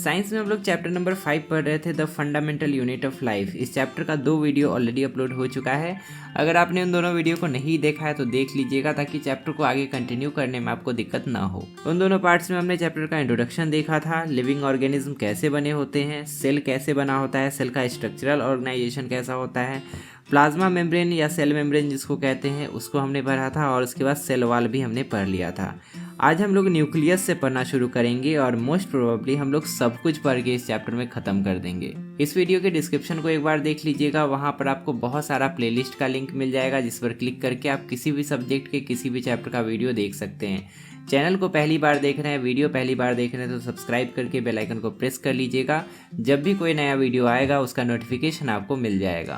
Science में हम लोग चैप्टर नंबर 5 पढ़ रहे थे, the fundamental unit of life. इस चैप्टर का 2 वीडियो ऑलरेडी अपलोड हो चुका है। अगर आपने उन दोनों वीडियो को नहीं देखा है तो देख लीजिएगा, ताकि चैप्टर को आगे कंटिन्यू करने में आपको दिक्कत ना हो। उन दोनों पार्ट्स में हमने चैप्टर का इंट्रोडक्शन देखा था, लिविंग ऑर्गेनिज्म कैसे बने होते हैं, सेल कैसे बना होता है, सेल का स्ट्रक्चरल ऑर्गेनाइजेशन कैसा होता है, प्लाज्मा मेम्ब्रेन या सेल मेम्ब्रेन जिसको कहते हैं उसको हमने पढ़ा था, और उसके बाद सेल वॉल भी हमने पढ़ लिया था। आज हम लोग न्यूक्लियस से पढ़ना शुरू करेंगे और मोस्ट प्रोबेबली हम लोग सब कुछ पढ़ के इस चैप्टर में ख़त्म कर देंगे। इस वीडियो के डिस्क्रिप्शन को एक बार देख लीजिएगा, वहाँ पर आपको बहुत सारा प्लेलिस्ट का लिंक मिल जाएगा, जिस पर क्लिक करके आप किसी भी सब्जेक्ट के किसी भी चैप्टर का वीडियो देख सकते हैं। चैनल को पहली बार देख रहे हैं, वीडियो पहली बार देख रहे हैं तो सब्सक्राइब करके बेल आइकन को प्रेस कर लीजिएगा। जब भी कोई नया वीडियो आएगा उसका नोटिफिकेशन आपको मिल जाएगा।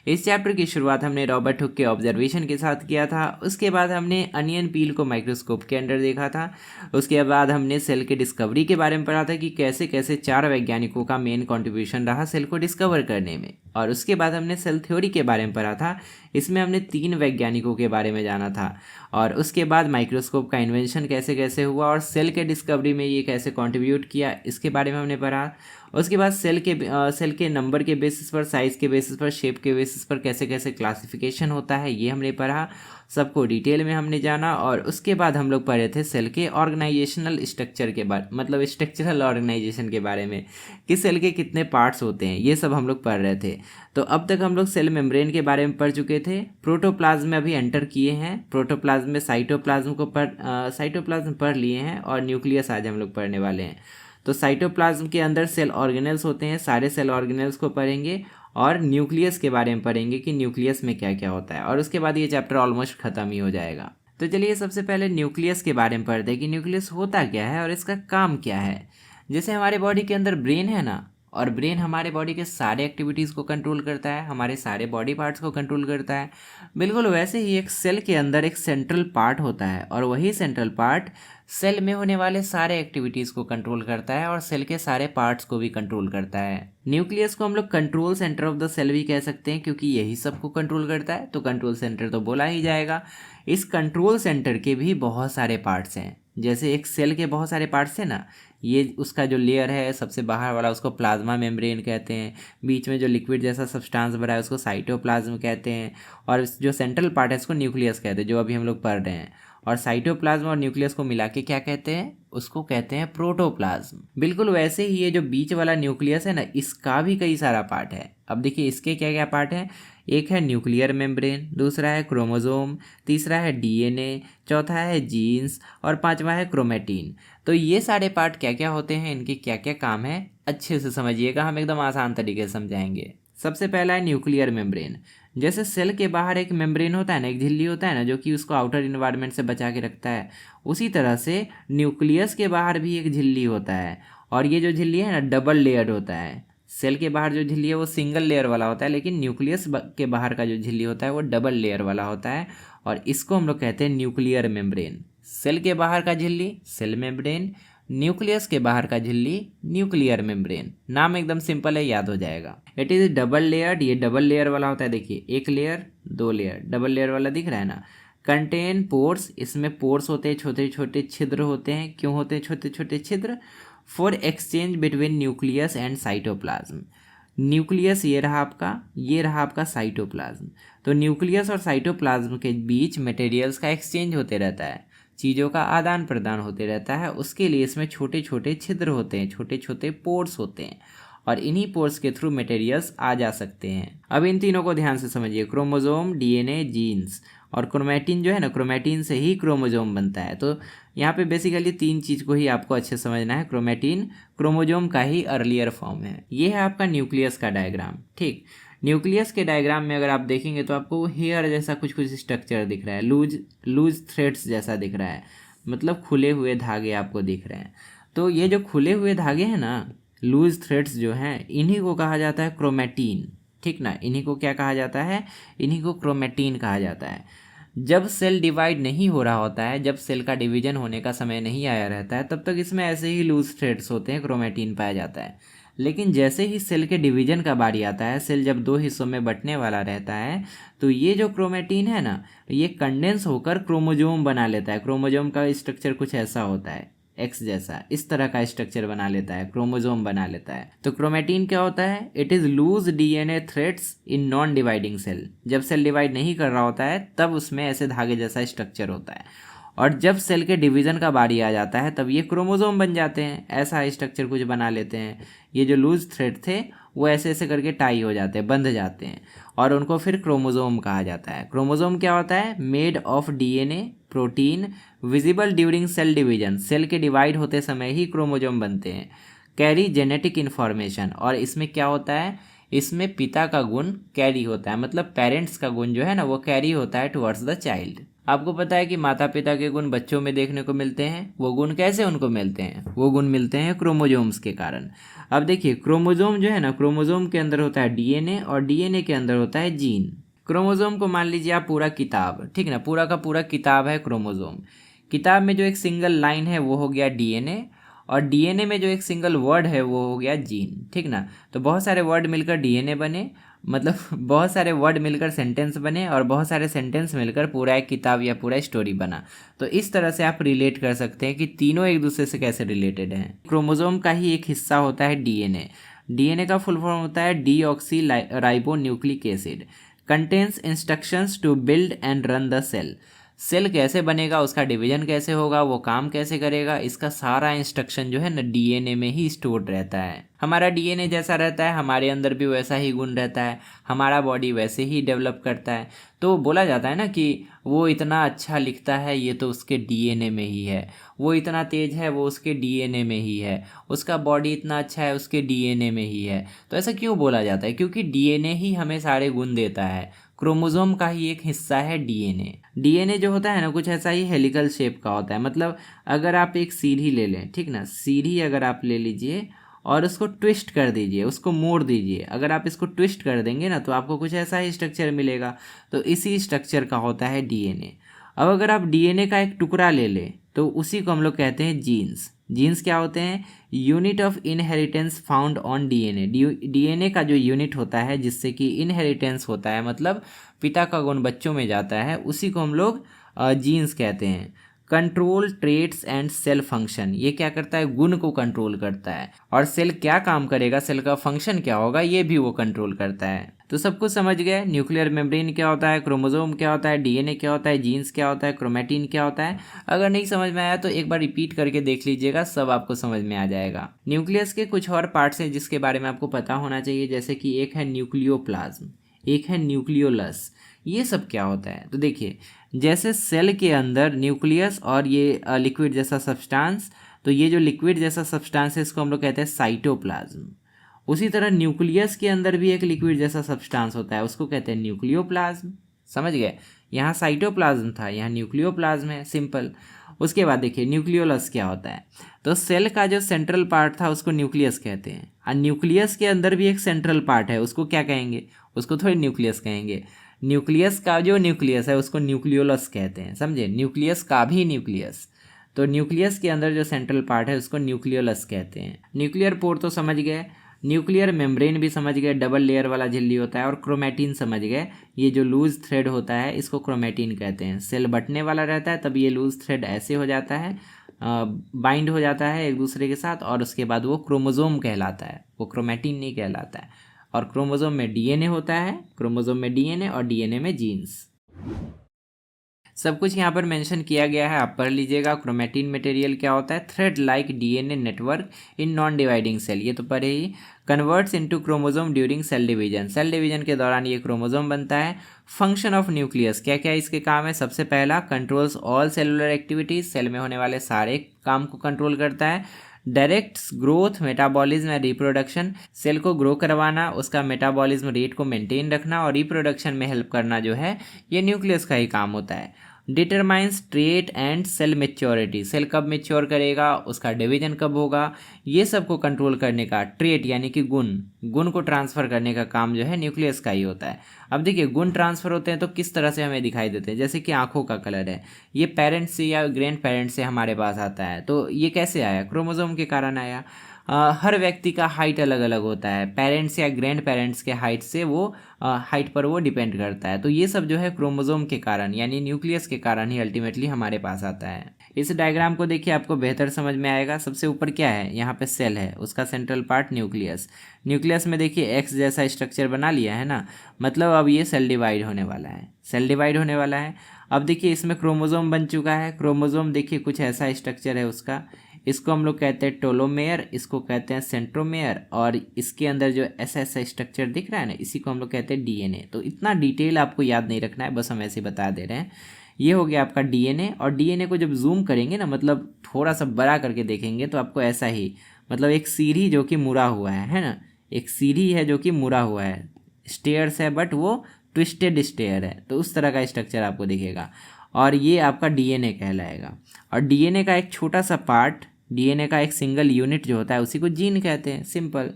इस चैप्टर की शुरुआत हमने रॉबर्ट हुक के ऑब्जर्वेशन के साथ किया था। उसके बाद हमने अनियन पील को माइक्रोस्कोप के अंडर देखा था। उसके बाद हमने सेल के डिस्कवरी के बारे में पढ़ा था कि कैसे कैसे 4 वैज्ञानिकों का मेन कंट्रीब्यूशन रहा सेल को डिस्कवर करने में। और उसके बाद हमने सेल थ्योरी के बारे में पढ़ा था। इसमें हमने 3 वैज्ञानिकों के बारे में जाना था। और उसके बाद माइक्रोस्कोप का इन्वेंशन कैसे कैसे हुआ और सेल के डिस्कवरी में ये कैसे कंट्रीब्यूट किया, इसके बारे में हमने पढ़ा। उसके बाद सेल के नंबर के बेसिस पर, साइज़ के बेसिस पर, शेप के बेसिस पर कैसे कैसे क्लासिफिकेशन होता है ये हमने पढ़ा। सबको डिटेल में हमने जाना। और उसके बाद हम लोग पढ़े थे सेल के ऑर्गेनाइजेशनल स्ट्रक्चर के बारे, मतलब स्ट्रक्चरल ऑर्गेनाइजेशन के बारे में, कि सेल के कितने पार्ट्स होते हैं, ये सब हम लोग पढ़ रहे थे। तो अब तक हम लोग सेल मेम्ब्रेन के बारे में पढ़ चुके थे। प्रोटोप्लाज्म में अभी एंटर किए हैं। प्रोटोप्लाज्म में साइटोप्लाज्म पढ़ लिए हैं, और न्यूक्लियस आज हम लोग पढ़ने वाले हैं। तो साइटोप्लाज्म के अंदर सेल ऑर्गेनेल्स होते हैं, सारे सेल ऑर्गेनेल्स को पढ़ेंगे और न्यूक्लियस के बारे में पढ़ेंगे कि न्यूक्लियस में क्या क्या होता है, और उसके बाद ये चैप्टर ऑलमोस्ट खत्म ही हो जाएगा। तो चलिए सबसे पहले न्यूक्लियस के बारे में पढ़ते हैं कि न्यूक्लियस होता क्या है और इसका काम क्या है। जैसे हमारे बॉडी के अंदर ब्रेन है ना, और ब्रेन हमारे बॉडी के सारे एक्टिविटीज़ को कंट्रोल करता है, हमारे सारे बॉडी पार्ट्स को कंट्रोल करता है। बिल्कुल वैसे ही एक सेल के अंदर एक सेंट्रल पार्ट होता है, और वही सेंट्रल पार्ट सेल में होने वाले सारे एक्टिविटीज़ को कंट्रोल करता है और सेल के सारे पार्ट्स को भी कंट्रोल करता है। न्यूक्लियस को हम लोग control centre of the cell भी कह सकते हैं, क्योंकि यही सबको कंट्रोल करता है, तो कंट्रोल सेंटर तो बोला ही जाएगा। इस कंट्रोल सेंटर के भी बहुत सारे पार्ट्स हैं। जैसे एक सेल के बहुत सारे पार्ट्स हैं ना, ये उसका जो लेयर है सबसे बाहर वाला उसको प्लाज्मा मेम्ब्रेन कहते हैं, बीच में जो लिक्विड जैसा सब्सटेंस भरा है उसको साइटोप्लाज्म कहते हैं, और जो सेंट्रल पार्ट है उसको न्यूक्लियस कहते हैं, जो अभी हम लोग पढ़ रहे हैं। और साइटोप्लाज्म और न्यूक्लियस को मिला के क्या कहते हैं, उसको कहते हैं प्रोटोप्लाज्म। बिल्कुल वैसे ही ये जो बीच वाला न्यूक्लियस है ना, इसका भी कई सारा पार्ट है। अब देखिए इसके क्या क्या पार्ट हैं। एक है न्यूक्लियर मेम्ब्रेन, दूसरा है क्रोमोसोम, तीसरा है डीएनए, चौथा है जीन्स, और पांचवा है क्रोमेटिन। तो ये सारे पार्ट क्या क्या होते हैं, इनके क्या क्या काम है, अच्छे से समझिएगा, हम एकदम आसान तरीके से समझाएंगे। सबसे पहला है न्यूक्लियर मेम्ब्रेन। जैसे सेल के बाहर एक मेम्ब्रेन होता है ना, एक झिल्ली होता है ना, जो कि उसको आउटर इन्वायरमेंट से बचा के रखता है, उसी तरह से न्यूक्लियस के बाहर भी एक झिल्ली होता है। और ये जो झिल्ली है ना, डबल लेयर्ड होता है। सेल के बाहर जो झिल्ली है वो सिंगल लेयर वाला होता है, लेकिन न्यूक्लियस के बाहर का जो झिल्ली होता है वो डबल लेयर वाला होता है, और इसको हम लोग कहते हैं न्यूक्लियर मेम्ब्रेन। सेल के बाहर का झिल्ली सेल मेम्ब्रेन, न्यूक्लियस के बाहर का झिल्ली न्यूक्लियर मेम्ब्रेन। नाम एकदम सिंपल है, याद हो जाएगा। इट इज़ डबल लेयर्ड, ये डबल लेयर वाला होता है। देखिए एक लेयर, 2 लेयर, डबल लेयर वाला दिख रहा है ना। कंटेन पोर्स, इसमें पोर्स होते हैं, छोटे छोटे छिद्र होते हैं। क्यों होते हैं छोटे छोटे छिद्र? For exchange between nucleus and cytoplasm. Nucleus ये रहा आपका, ये रहा आपका साइटोप्लाज्म। तो न्यूक्लियस और साइटोप्लाज्म के बीच मटेरियल्स का एक्सचेंज होते रहता है, चीज़ों का आदान प्रदान होते रहता है। उसके लिए इसमें छोटे छोटे छिद्र होते हैं, छोटे छोटे पोर्स होते हैं, और इन्हीं पोर्स के थ्रू मटेरियल्स आ जा सकते हैं। अब इन तीनों को ध्यान से समझिए, क्रोमोसोम, डीएनए, जीन्स, और क्रोमेटिन जो है ना, क्रोमेटिन से ही क्रोमोसोम बनता है। तो यहाँ पे बेसिकली 3 चीज़ को ही आपको अच्छे समझना है। क्रोमेटिन क्रोमोसोम का ही अर्लियर फॉर्म है। ये है आपका न्यूक्लियस का डायग्राम। ठीक, न्यूक्लियस के डायग्राम में अगर आप देखेंगे तो आपको हेयर जैसा कुछ कुछ स्ट्रक्चर दिख रहा है, लूज थ्रेड्स जैसा दिख रहा है, मतलब खुले हुए धागे आपको दिख रहे हैं। तो ये जो खुले हुए धागे हैं ना, लूज थ्रेड्स जो हैं, इन्हीं को कहा जाता है क्रोमेटिन। ठीक ना, इन्हीं को क्या कहा जाता है, इन्हीं को क्रोमेटिन कहा जाता है। जब सेल डिवाइड नहीं हो रहा होता है, जब सेल का डिवीजन होने का समय नहीं आया रहता है, तब तक इसमें ऐसे ही लूज थ्रेड्स होते हैं, क्रोमेटिन पाया जाता है। लेकिन जैसे ही सेल के डिवीजन का बारी आता है, सेल जब 2 हिस्सों में बंटने वाला रहता है, तो ये जो क्रोमेटिन है ना, ये कंडेंस होकर क्रोमोसोम बना लेता है। क्रोमोसोम का स्ट्रक्चर कुछ ऐसा होता है। एक्स जैसा इस तरह का स्ट्रक्चर बना लेता है, क्रोमोजोम बना लेता है। तो क्रोमेटिन क्या होता है? It is loose DNA threads in non dividing cell. जब सेल डिवाइड नहीं कर रहा होता है तब उसमें ऐसे धागे जैसा स्ट्रक्चर होता है, और जब सेल के डिवीज़न का बारी आ जाता है तब ये क्रोमोजोम बन जाते हैं, ऐसा स्ट्रक्चर कुछ बना लेते हैं। ये जो लूज थ्रेड थे वो ऐसे ऐसे करके टाई हो जाते हैं, बंध जाते हैं, और उनको फिर क्रोमोजोम कहा जाता है। क्रोमोजोम क्या होता है? Made of DNA protein visible during cell division. Cell के डिवाइड होते समय ही क्रोमोजोम बनते हैं। कैरी जेनेटिक इन्फॉर्मेशन, और इसमें क्या होता है? इसमें पिता का गुण कैरी होता है, मतलब पेरेंट्स का गुण जो है ना वो कैरी होता है टुवर्ड्स द चाइल्ड। आपको पता है कि माता पिता के गुण बच्चों में देखने को मिलते हैं। वो गुण कैसे उनको मिलते हैं? वो गुण मिलते हैं क्रोमोजोम्स के कारण। अब देखिए, क्रोमोजोम जो है ना, क्रोमोजोम के अंदर होता है डीएनए, और डीएनए के अंदर होता है जीन। क्रोमोजोम को मान लीजिए आप पूरा किताब, ठीक ना, पूरा का पूरा किताब है क्रोमोजोम। किताब में जो एक सिंगल लाइन है वो हो गया डीएनए, और डीएनए में जो एक सिंगल वर्ड है वो हो गया जीन, ठीक ना। तो बहुत सारे वर्ड मिलकर डीएनए बने, मतलब बहुत सारे वर्ड मिलकर सेंटेंस बने, और बहुत सारे सेंटेंस मिलकर पूरा एक किताब या पूरा स्टोरी बना। तो इस तरह से आप रिलेट कर सकते हैं कि तीनों एक दूसरे से कैसे रिलेटेड हैं। क्रोमोजोम का ही एक हिस्सा होता है डीएनए। डीएनए का फुल फॉर्म होता है deoxy ribo nucleic acid, contains instructions to build and run the cell. Cell कैसे बनेगा, उसका डिवीजन कैसे होगा, वो काम कैसे करेगा, इसका सारा इंस्ट्रक्शन जो है ना डीएनए में ही स्टोर रहता है। हमारा डीएनए जैसा रहता है, हमारे अंदर भी वैसा ही गुण रहता है, हमारा बॉडी वैसे ही डेवलप करता है। तो बोला जाता है ना कि वो इतना अच्छा लिखता है, ये तो उसके डीएनए में ही है। वो इतना तेज है, वो उसके डीएनए में ही है। उसका बॉडी इतना अच्छा है, उसके डीएनए में ही है। तो ऐसा क्यों बोला जाता है? क्योंकि डीएनए ही हमें सारे गुण देता है। क्रोमोजोम का ही एक हिस्सा है डीएनए। डीएनए जो होता है ना कुछ ऐसा ही हेलिकल शेप का होता है। मतलब अगर आप एक सीढ़ी ले लें, ठीक ना, सीढ़ी अगर आप ले लीजिए और उसको ट्विस्ट कर दीजिए, उसको मोड़ दीजिए। अगर आप इसको ट्विस्ट कर देंगे ना तो आपको कुछ ऐसा ही स्ट्रक्चर मिलेगा। तो इसी स्ट्रक्चर का होता है डीएनए। अब अगर आप डीएनए का एक टुकड़ा ले लें तो उसी को हम लोग कहते हैं जीन्स। जीन्स क्या होते हैं? Unit of inheritance found on DNA. DNA का जो यूनिट होता है जिससे कि इनहेरिटेंस होता है, मतलब पिता का गुण बच्चों में जाता है, उसी को हम लोग जीन्स कहते हैं। Control traits and cell function, ये क्या करता है? गुण को कंट्रोल करता है। और सेल क्या काम करेगा, सेल का फंक्शन क्या होगा, ये भी वो कंट्रोल करता है। तो सब कुछ समझ गए। न्यूक्लियर मेम्ब्रेन क्या होता है, क्रोमोजोम क्या होता है, डीएनए क्या होता है, जीन्स क्या होता है, क्रोमेटिन क्या होता है। अगर नहीं समझ में आया तो एक बार रिपीट करके देख लीजिएगा, सब आपको समझ में आ जाएगा। न्यूक्लियस के कुछ और पार्ट्स हैं जिसके बारे में आपको पता होना चाहिए, जैसे कि एक है न्यूक्लियोप्लाज्म, एक है न्यूक्लियोलस। ये सब क्या होता है? तो देखिए, जैसे सेल के अंदर न्यूक्लियस और ये लिक्विड जैसा सब्सटेंस, तो ये जो लिक्विड जैसा सब्सटेंस है इसको हम लोग कहते हैं साइटोप्लाज्म। उसी तरह न्यूक्लियस के अंदर भी एक लिक्विड जैसा सब्सटेंस होता है, उसको कहते हैं न्यूक्लियोप्लाज्म। समझ गए? यहाँ साइटोप्लाज्म था, यहाँ न्यूक्लियोप्लाज्म है, सिंपल। उसके बाद देखिए न्यूक्लियोलस क्या होता है। तो सेल का जो सेंट्रल पार्ट था उसको न्यूक्लियस कहते हैं, और न्यूक्लियस के अंदर भी एक सेंट्रल पार्ट है, उसको क्या कहेंगे? उसको थोड़ी न्यूक्लियस कहेंगे। न्यूक्लियस का जो न्यूक्लियस है उसको न्यूक्लियोलस कहते हैं, समझे? न्यूक्लियस का भी न्यूक्लियस। तो न्यूक्लियस के अंदर जो सेंट्रल पार्ट है उसको न्यूक्लियोलस कहते हैं। न्यूक्लियर पोर तो समझ गए, न्यूक्लियर मेम्ब्रेन भी समझ गए, डबल लेयर वाला झिल्ली होता है। और क्रोमेटिन समझ गए, ये जो लूज थ्रेड होता है इसको क्रोमेटिन कहते हैं। सेल बटने वाला रहता है तब ये लूज थ्रेड ऐसे हो जाता है, बाइंड हो जाता है एक दूसरे के साथ, और उसके बाद वो क्रोमोजोम कहलाता है, वो क्रोमेटिन नहीं कहलाता है। और क्रोमोजोम में डीएनए होता है, क्रोमोजोम में डीएनए और डीएनए में जीन्स। सब कुछ यहाँ पर मेंशन किया गया है, आप पढ़ लीजिएगा। क्रोमेटिन मटेरियल क्या होता है? Thread like DNA network in non dividing cell, ये तो पढ़े ही। Converts into chromosome during cell division, cell division के दौरान ये क्रोमोजोम बनता है। फंक्शन ऑफ न्यूक्लियस, क्या क्या इसके काम है? सबसे पहला, controls all cellular activities, cell में होने वाले सारे काम को कंट्रोल करता है। Directs growth, metabolism and reproduction, cell को ग्रो करवाना, उसका मेटाबॉलिज्म रेट को मेंटेन रखना और रिप्रोडक्शन में हेल्प करना जो है ये न्यूक्लियस का ही काम होता है। Determines trait and cell maturity, cell कब मेच्योर करेगा, उसका डिवीजन कब होगा, ये सब को कंट्रोल करने का, ट्रेट यानी कि गुण को ट्रांसफ़र करने का काम जो है न्यूक्लियस का ही होता है। अब देखिए, गुण ट्रांसफ़र होते हैं तो किस तरह से हमें दिखाई देते हैं, जैसे कि आंखों का कलर है, ये पेरेंट्स से या ग्रैंड पेरेंट्स से हमारे पास आता है। तो ये कैसे आया? क्रोमोजोम के कारण आया। हर व्यक्ति का हाइट अलग अलग होता है, पेरेंट्स या ग्रैंड पेरेंट्स के हाइट से वो हाइट पर वो डिपेंड करता है। तो ये सब जो है क्रोमोजोम के कारण यानी न्यूक्लियस के कारण ही अल्टीमेटली हमारे पास आता है। इस डायग्राम को देखिए, आपको बेहतर समझ में आएगा। सबसे ऊपर क्या है, यहाँ पे सेल है, उसका सेंट्रल पार्ट न्यूक्लियस। न्यूक्लियस में देखिए एक्स जैसा स्ट्रक्चर बना लिया है ना, मतलब अब ये सेल डिवाइड होने वाला है, सेल डिवाइड होने वाला है। अब देखिए इसमें क्रोमोसोम बन चुका है। क्रोमोसोम देखिए कुछ ऐसा स्ट्रक्चर है उसका, इसको हम लोग कहते हैं टेलोमेयर, इसको कहते हैं सेंट्रोमेयर, और इसके अंदर जो ऐसा ऐसा स्ट्रक्चर दिख रहा है ना, इसी को हम लोग कहते हैं डीएनए। तो इतना डिटेल आपको याद नहीं रखना है, बस हम ऐसे बता दे रहे हैं। ये हो गया आपका डीएनए, और डीएनए को जब जूम करेंगे ना, मतलब थोड़ा सा बड़ा करके देखेंगे, तो आपको ऐसा ही, मतलब एक सीढ़ी जो कि मुड़ा हुआ है ना, एक सीढ़ी है जो कि मुड़ा हुआ है, स्टेयर्स है बट वो ट्विस्टेड स्टेयर है, तो उस तरह का स्ट्रक्चर आपको दिखेगा, और ये आपका डीएनए कहलाएगा। और डीएनए का एक छोटा सा पार्ट, डीएनए का एक सिंगल यूनिट जो होता है, उसी को जीन कहते हैं, सिंपल।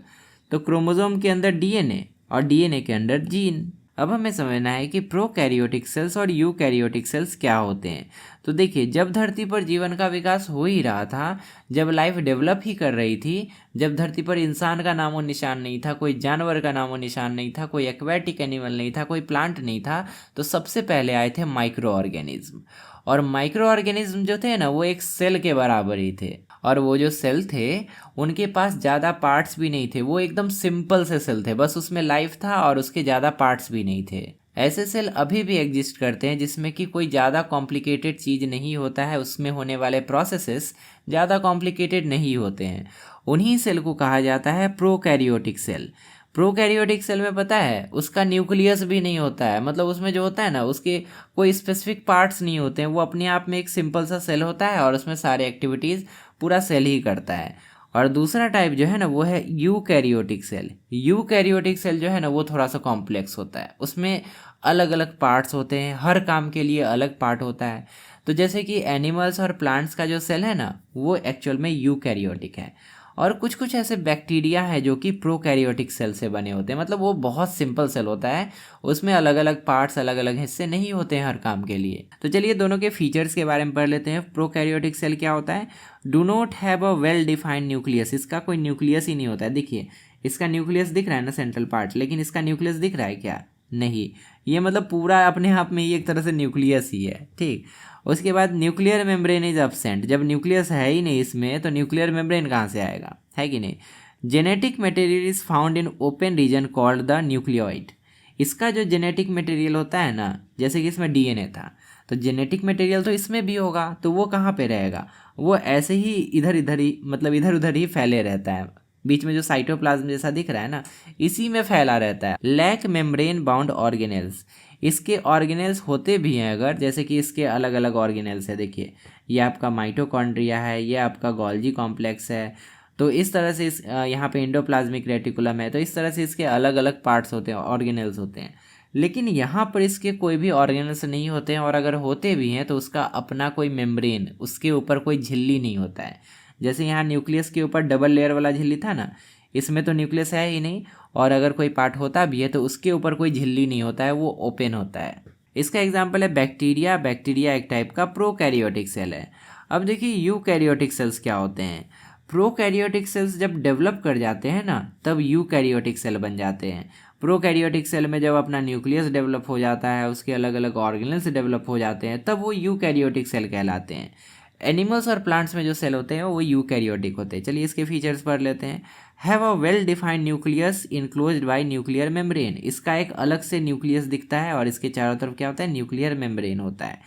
तो क्रोमोसोम के अंदर डीएनए और डीएनए के अंदर जीन। अब हमें समझना है कि प्रोकैरियोटिक सेल्स और यूकैरियोटिक सेल्स क्या होते हैं। तो देखिए, जब धरती पर जीवन का विकास हो ही रहा था, जब लाइफ डेवलप ही कर रही थी, जब धरती पर इंसान का नामो निशान नहीं था, कोई जानवर का नामो निशान नहीं था, कोई एक्वेटिक एनिमल नहीं था, कोई प्लांट नहीं था, तो सबसे पहले आए थे माइक्रो ऑर्गेनिज्म। और माइक्रो ऑर्गेनिज्म जो थे ना, वो एक सेल के बराबर ही थे, और वो जो सेल थे उनके पास ज़्यादा पार्ट्स भी नहीं थे, वो एकदम सिंपल से सेल थे, बस उसमें लाइफ था और उसके ज़्यादा पार्ट्स भी नहीं थे। ऐसे सेल अभी भी एग्जिस्ट करते हैं जिसमें कि कोई ज़्यादा कॉम्प्लिकेटेड चीज़ नहीं होता है, उसमें होने वाले प्रोसेसेस ज़्यादा कॉम्प्लिकेटेड नहीं होते हैं। उन्हीं सेल को कहा जाता है प्रोकैरियोटिक सेल। प्रोकैरियोटिक सेल में पता है उसका न्यूक्लियस भी नहीं होता है, मतलब उसमें जो होता है ना, उसके कोई स्पेसिफिक पार्ट्स नहीं होते हैं, वो अपने आप में एक सिंपल सा सेल होता है और उसमें सारे एक्टिविटीज़ पूरा सेल ही करता है। और दूसरा टाइप जो है ना, वो है यूकैरियोटिक सेल। यूकैरियोटिक सेल जो है ना, वो थोड़ा सा कॉम्प्लेक्स होता है, उसमें अलग अलग पार्ट्स होते हैं, हर काम के लिए अलग पार्ट होता है। तो जैसे कि एनिमल्स और प्लांट्स का जो सेल है ना, वो एक्चुअल में यूकैरियोटिक है। और कुछ कुछ ऐसे बैक्टीरिया है जो कि प्रोकैरियोटिक सेल से बने होते हैं, मतलब वो बहुत सिंपल सेल होता है, उसमें अलग अलग पार्ट्स, अलग अलग हिस्से नहीं होते हैं हर काम के लिए। तो चलिए दोनों के फीचर्स के बारे में पढ़ लेते हैं। प्रोकैरियोटिक सेल क्या होता है, do not have a well defined nucleus, इसका कोई न्यूक्लियस ही नहीं होता है। देखिए इसका न्यूक्लियस दिख रहा है ना, सेंट्रल पार्ट, लेकिन इसका न्यूक्लियस दिख रहा है क्या, नहीं। ये मतलब पूरा अपने आप में ही एक तरह से न्यूक्लियस ही है, ठीक। उसके बाद न्यूक्लियर मेम्ब्रेन इज एब्सेंट, जब न्यूक्लियस है ही नहीं इसमें तो न्यूक्लियर मेम्ब्रेन कहाँ से आएगा, है कि नहीं। Genetic material is found in open reason called the nucleoid, इसका जो जेनेटिक मटेरियल होता है ना, जैसे कि इसमें डीएनए था, तो जेनेटिक मटेरियल तो इसमें भी होगा, तो वो कहाँ पे रहेगा, वो ऐसे ही इधर इधर ही, मतलब इधर उधर ही फैले रहता है, बीच में जो साइटोप्लाज्म जैसा दिख रहा है ना, इसी में फैला रहता है। लैक मेम्ब्रेन बाउंड ऑर्गेनेल्स, इसके ऑर्गेनेल्स होते भी हैं अगर, जैसे कि इसके अलग अलग ऑर्गेनेल्स है, देखिए ये आपका माइटोकॉन्ड्रिया है, ये आपका गोल्जी कॉम्प्लेक्स है, तो इस तरह से इस यहाँ पे एंडोप्लाज्मिक रेटिकुलम है, तो इस तरह से इसके अलग अलग पार्ट्स होते हैं, ऑर्गेनेल्स होते हैं। लेकिन यहाँ पर इसके कोई भी ऑर्गेनेल्स नहीं होते हैं, और अगर होते भी हैं तो उसका अपना कोई मेम्ब्रेन, उसके ऊपर कोई झिल्ली नहीं होता है। जैसे यहाँ न्यूक्लियस के ऊपर डबल लेयर वाला झिल्ली था ना, इसमें तो न्यूक्लियस है ही नहीं, और अगर कोई पार्ट होता भी है तो उसके ऊपर कोई झिल्ली नहीं होता है, वो ओपन होता है। इसका एग्जाम्पल है बैक्टीरिया। बैक्टीरिया एक टाइप का प्रोकैरियोटिक सेल है। अब देखिए यूकैरियोटिक सेल्स क्या होते हैं। प्रोकैरियोटिक सेल्स जब डेवलप कर जाते हैं ना, तब यूकैरियोटिक सेल बन जाते हैं। प्रोकैरियोटिक सेल में जब अपना न्यूक्लियस डेवलप हो जाता है, उसके अलग अलग ऑर्गेनेल्स डेवलप हो जाते हैं, तब वो यूकैरियोटिक सेल कहलाते हैं। एनिमल्स और प्लांट्स में जो सेल होते हैं वो यूकैरियोटिक होते हैं। चलिए इसके फीचर्स पढ़ लेते हैं। Have a well defined nucleus enclosed bye nuclear membrane, इसका एक अलग से न्यूक्लियस दिखता है और इसके चारों तरफ क्या होता है, न्यूक्लियर मेम्ब्रेन होता है।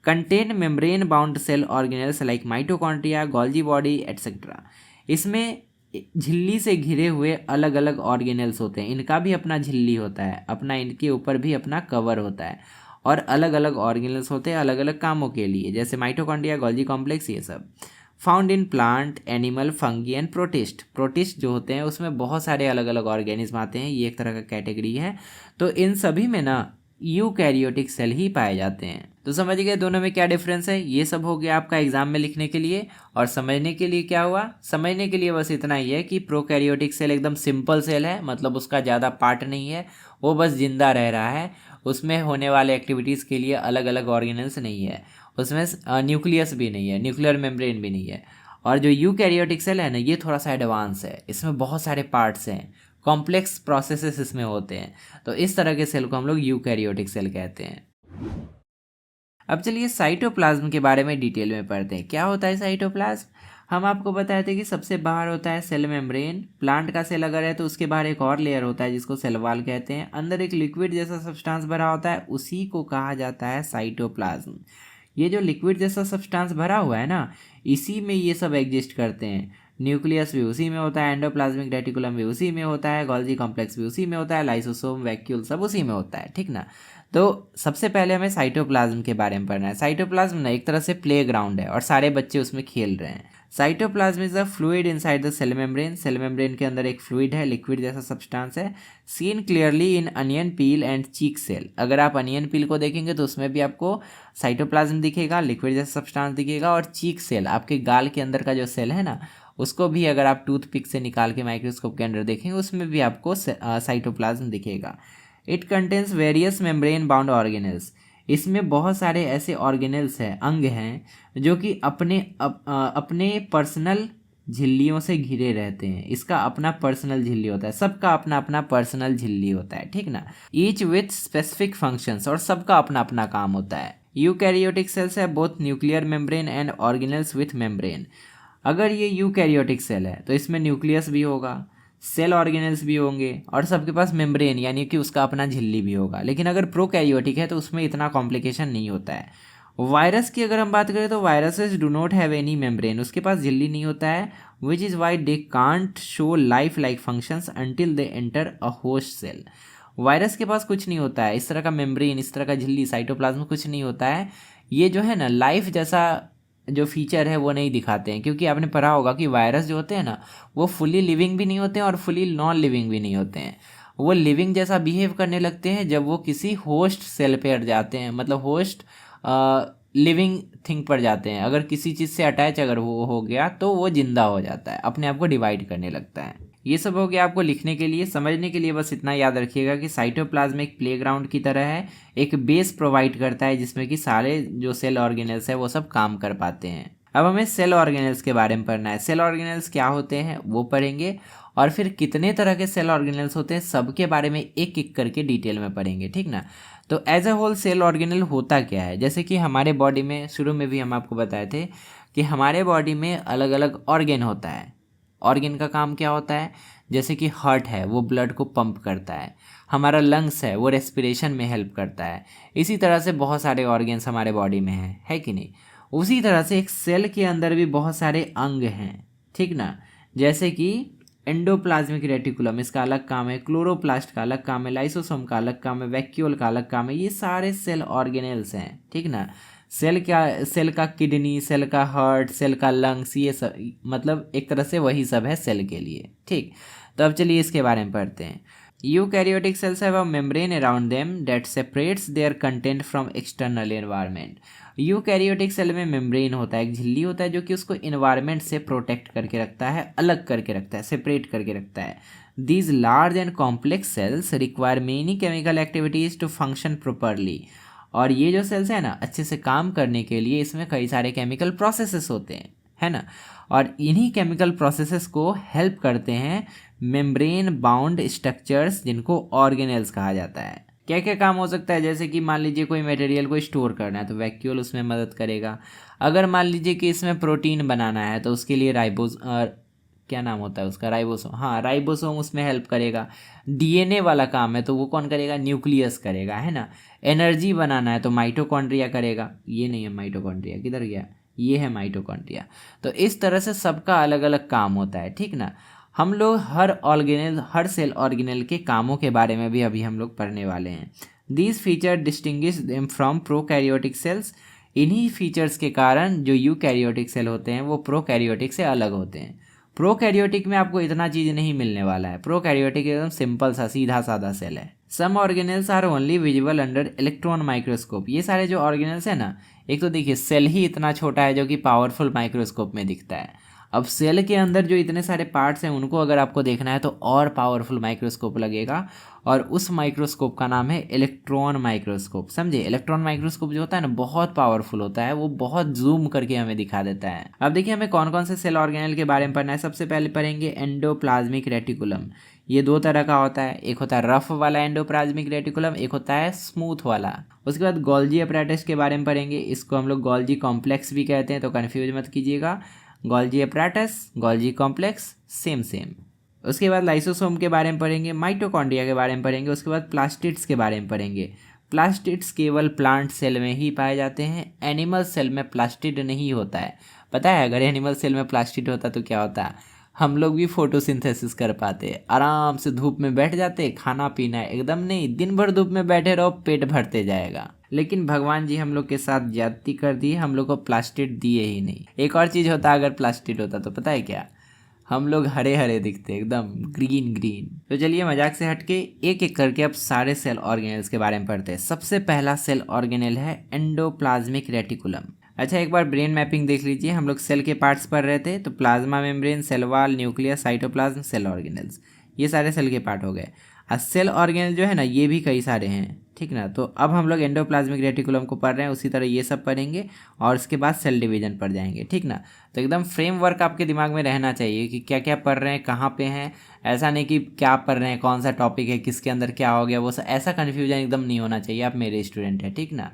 Contain membrane bound cell organelles like mitochondria, Golgi body etcetera, इसमें झिल्ली से घिरे हुए अलग अलग ऑर्गेनेल्स होते हैं, इनका भी अपना झिल्ली होता है, अपना इनके ऊपर भी अपना कवर होता है, और अलग अलग ऑर्गेनेल्स होते हैं अलग अलग कामों के लिए, जैसे माइटोकॉन्ड्रिया, गोल्जी कॉम्प्लेक्स, ये सब। Found in plant, animal, fungi and protist, protist जो होते हैं उसमें बहुत सारे अलग अलग ऑर्गेनिज्म आते हैं, ये एक तरह का कैटेगरी है। तो इन सभी में ना यूकैरियोटिक सेल ही पाए जाते हैं। तो समझ गए दोनों में क्या डिफरेंस है। ये सब हो गया आपका एग्जाम में लिखने के लिए, और समझने के लिए क्या हुआ, समझने के लिए बस इतना ही है कि प्रोकैरियोटिक सेल एकदम सिंपल सेल है, मतलब उसका ज़्यादा पार्ट नहीं है, वो बस जिंदा रह रहा है, उसमें होने वाले एक्टिविटीज़ के लिए अलग अलग ऑर्गेनल्स नहीं है, उसमें न्यूक्लियस भी नहीं है, न्यूक्लियर मेम्ब्रेन भी नहीं है। और जो यूकैरियोटिक सेल है ना, ये थोड़ा सा एडवांस है, इसमें बहुत सारे पार्ट्स हैं, कॉम्प्लेक्स प्रोसेसेस इसमें होते हैं, तो इस तरह के सेल को हम लोग यूकैरियोटिक सेल कहते हैं। अब चलिए साइटोप्लाज्म के बारे में डिटेल में पढ़ते हैं। क्या होता है साइटोप्लाज्म? हम आपको बताए थे कि सबसे बाहर होता है सेल मेम्ब्रेन। प्लांट का सेल अगर है तो उसके बाहर एक और लेयर होता है जिसको सेल वॉल कहते हैं। अंदर एक लिक्विड जैसा सब्सटेंस भरा होता है, उसी को कहा जाता है साइटोप्लाज्म। ये जो लिक्विड जैसा सब्सटेंस भरा हुआ है ना, इसी में ये सब एग्जिस्ट करते हैं। न्यूक्लियस भी उसी में होता है, एंडोप्लाज्मिक रेटिकुलम भी उसी में होता है, गोल्गी कॉम्प्लेक्स भी उसी में होता है, लाइसोसोम वैक्यूल सब उसी में होता है, ठीक ना। तो सबसे पहले हमें साइटोप्लाज्म के बारे में पढ़ना है। साइटोप्लाज्म ना एक तरह से प्ले ग्राउंड है और सारे बच्चे उसमें खेल रहे हैं। Cytoplasm is a fluid inside the cell membrane. Cell membrane के अंदर एक फ्लूइड है, लिक्विड जैसा सब्सटेंस है। Seen clearly in onion peel and cheek cell. अगर आप अनियन पील को देखेंगे तो उसमें भी आपको साइटोप्लाज्म दिखेगा, लिक्विड जैसा सब्सटेंस दिखेगा। और चीक सेल, आपके गाल के अंदर का जो सेल है ना, उसको भी अगर आप टूथपिक से निकाल के माइक्रोस्कोप के अंदर देखेंगे उसमें भी आपको साइटोप्लाज्म दिखेगा। It contains various membrane bound organelles. इसमें बहुत सारे ऐसे ऑर्गेनेल्स हैं, अंग हैं, जो कि अपने पर्सनल झिल्लियों से घिरे रहते हैं। इसका अपना पर्सनल झिल्ली होता है, सबका अपना अपना पर्सनल झिल्ली होता है, ठीक ना। ईच विथ स्पेसिफिक फंक्शंस, और सबका अपना अपना काम होता है। यूकैरियोटिक सेल्स है both nuclear membrane and organelles with membrane. अगर ये यूकैरियोटिक सेल है तो इसमें न्यूक्लियस भी होगा, सेल ऑर्गेनेल्स भी होंगे, और सबके पास मेम्ब्रेन यानी कि उसका अपना झिल्ली भी होगा। लेकिन अगर प्रोकैरियोटिक है तो उसमें इतना कॉम्प्लिकेशन नहीं होता है। वायरस की अगर हम बात करें तो viruses do not have any membrane. उसके पास झिल्ली नहीं होता है, which is why they can't show life like functions until they enter a host cell. Virus के पास कुछ नहीं होता है, इस तरह का मेम्ब्रेन, इस तरह का झिल्ली, साइटोप्लाज्म कुछ नहीं होता है। ये जो है ना लाइफ जैसा जो फीचर है वो नहीं दिखाते हैं, क्योंकि आपने पढ़ा होगा कि वायरस जो होते हैं ना वो फुली लिविंग भी नहीं होते हैं और फुली नॉन लिविंग भी नहीं होते हैं। वो लिविंग जैसा बिहेव करने लगते हैं जब वो किसी होस्ट सेल पे अट जाते हैं, मतलब होस्ट लिविंग थिंग पर जाते हैं। अगर किसी चीज़ से अटैच अगर वो हो गया तो वो जिंदा हो जाता है, अपने आप को डिवाइड करने लगता है। ये सब हो गया आपको लिखने के लिए। समझने के लिए बस इतना याद रखिएगा कि साइटोप्लाज्म एक प्लेग्राउंड की तरह है, एक बेस प्रोवाइड करता है जिसमें कि सारे जो सेल ऑर्गेनेल्स है वो सब काम कर पाते हैं। अब हमें सेल ऑर्गेनेल्स के बारे में पढ़ना है। सेल ऑर्गेनेल्स क्या होते हैं वो पढ़ेंगे, और फिर कितने तरह के सेल ऑर्गेनेल्स होते हैं सबके बारे में एक एक करके डिटेल में पढ़ेंगे, ठीक ना। तो as a whole cell organelle होता क्या है? जैसे कि हमारे बॉडी में शुरू में भी हम आपको बताए थे कि हमारे बॉडी में अलग अलग ऑर्गेन होता है। ऑर्गेन का काम क्या होता है? जैसे कि हार्ट है वो ब्लड को पंप करता है, हमारा लंग्स है वो रेस्पिरेशन में हेल्प करता है। इसी तरह से बहुत सारे ऑर्गेन्स हमारे बॉडी में है कि नहीं। उसी तरह से एक सेल के अंदर भी बहुत सारे अंग हैं, ठीक ना। जैसे कि एंडोप्लाज्मिक रेटिकुलम, इसका अलग काम है। क्लोरोप्लास्ट का अलग काम है। लाइसोसोम का अलग काम है। वैक्यूल का अलग काम है। ये सारे सेल ऑर्गेनेल्स हैं, ठीक ना। सेल का किडनी, सेल का हार्ट, सेल का लंग्स, ये सब मतलब एक तरह से वही सब है सेल के लिए, ठीक। तो अब चलिए इसके बारे में पढ़ते हैं। Eukaryotic cells have a membrane around them that separates their content from external environment. Eukaryotic cell में मेम्ब्रेन होता है, एक झिल्ली होता है जो कि उसको इन्वायरमेंट से प्रोटेक्ट करके रखता है, अलग करके रखता है, सेपरेट करके रखता है। These large and complex cells require many chemical activities to function properly. और ये जो सेल्स है ना अच्छे से काम करने के लिए इसमें कई सारे केमिकल प्रोसेसेस होते हैं, है ना। और इन्हीं केमिकल प्रोसेसेस को हेल्प करते हैं मेम्ब्रेन बाउंड स्ट्रक्चर्स जिनको ऑर्गेनेल्स कहा जाता है। क्या क्या काम हो सकता है? जैसे कि मान लीजिए कोई मटेरियल को स्टोर करना है तो वैक्यूल उसमें मदद करेगा। अगर मान लीजिए कि इसमें प्रोटीन बनाना है तो उसके लिए क्या नाम होता है उसका, राइबोसोम, हाँ राइबोसोम उसमें हेल्प करेगा। डीएनए वाला काम है तो वो कौन करेगा? न्यूक्लियस करेगा, है ना। एनर्जी बनाना है तो माइटोकॉन्ड्रिया करेगा। ये नहीं है माइटोकॉन्ड्रिया, किधर गया? ये है माइटोकॉन्ड्रिया। तो इस तरह से सबका अलग अलग काम होता है, ठीक ना। हम लोग हर सेल ऑर्गेनेल के कामों के बारे में भी अभी हम लोग पढ़ने वाले हैं। These feature distinguish them from prokaryotic cells. इन्हीं फीचर्स के कारण जो यूकैरियोटिक सेल होते हैं वो प्रोकैरियोटिक से अलग होते हैं। प्रोकैरियोटिक में आपको इतना चीज़ नहीं मिलने वाला है। प्रोकैरियोटिक एकदम सिंपल सा सीधा साधा सेल है। Some organelles are only visible under electron microscope. ये सारे जो ऑर्गेनेल्स है ना, एक तो देखिए सेल ही इतना छोटा है जो कि पावरफुल माइक्रोस्कोप में दिखता है। अब सेल के अंदर जो इतने सारे पार्ट्स हैं उनको अगर आपको देखना है तो और पावरफुल माइक्रोस्कोप लगेगा, और उस माइक्रोस्कोप का नाम है इलेक्ट्रॉन माइक्रोस्कोप। समझे? इलेक्ट्रॉन माइक्रोस्कोप जो होता है ना बहुत पावरफुल होता है, वो बहुत जूम करके हमें दिखा देता है। अब देखिए हमें कौन कौन से सेल ऑर्गेनेल के बारे में पढ़ना है। सबसे पहले पढ़ेंगे एंडोप्लाज्मिक रेटिकुलम। ये दो तरह का होता है, एक होता है रफ वाला एंडोप्लाज्मिक रेटिकुलम, एक होता है स्मूथ वाला। उसके बाद गोल्जी अपैरेटस के बारे में पढ़ेंगे, इसको हम लोग गोल्जी कॉम्प्लेक्स भी कहते हैं, तो कन्फ्यूज मत कीजिएगा। Golgi apparatus, Golgi complex same same. उसके बाद लाइसोसोम के बारे में पढ़ेंगे, माइटोकॉन्ड्रिया के बारे में पढ़ेंगे, उसके बाद प्लास्टिड्स के बारे में पढ़ेंगे। प्लास्टिड्स केवल प्लांट सेल में ही पाए जाते हैं, एनिमल सेल में प्लास्टिड नहीं होता है। पता है अगर एनिमल सेल में प्लास्टिड होता तो क्या होता? हम लोग भी फोटोसिंथेसिस कर पाते, आराम से धूप में बैठ जाते, खाना पीना एकदम नहीं, दिन भर धूप में बैठे रहो, पेट भरते जाएगा। लेकिन भगवान जी हम लोग के साथ ज्यादती कर दी, हम लोग को प्लास्टिड दिए ही नहीं। एक और चीज़ होता अगर प्लास्टिड होता तो पता है क्या? हम लोग हरे हरे दिखते, एकदम ग्रीन ग्रीन। तो चलिए मजाक से हटके एक एक करके अब सारे सेल ऑर्गेनेल्स के बारे में पढ़ते हैं। सबसे पहला सेल ऑर्गेनेल है एंडोप्लाज्मिक रेटिकुलम। अच्छा एक बार ब्रेन मैपिंग देख लीजिए, हम लोग सेल के पार्ट्स पढ़ रहे थे, तो plasma membrane, cell wall, nucleus, cytoplasm, cell organelles, ये सारे सेल के पार्ट हो गए। और सेल ऑर्गेनेल जो है ना ये भी कई सारे हैं, ठीक ना। तो अब हम लोग एंडोप्लाज्मिक रेटिकुलम को पढ़ रहे हैं, उसी तरह ये सब पढ़ेंगे और उसके बाद सेल डिवीजन पढ़ जाएंगे, ठीक ना। तो एकदम फ्रेमवर्क आपके दिमाग में रहना चाहिए कि क्या क्या पढ़ रहे हैं, कहाँ पे हैं। ऐसा नहीं कि क्या पढ़ रहे हैं, कौन सा टॉपिक है, किसके अंदर क्या हो गया, वो ऐसा कन्फ्यूजन एकदम नहीं होना चाहिए। आप मेरे स्टूडेंट हैं, ठीक ना।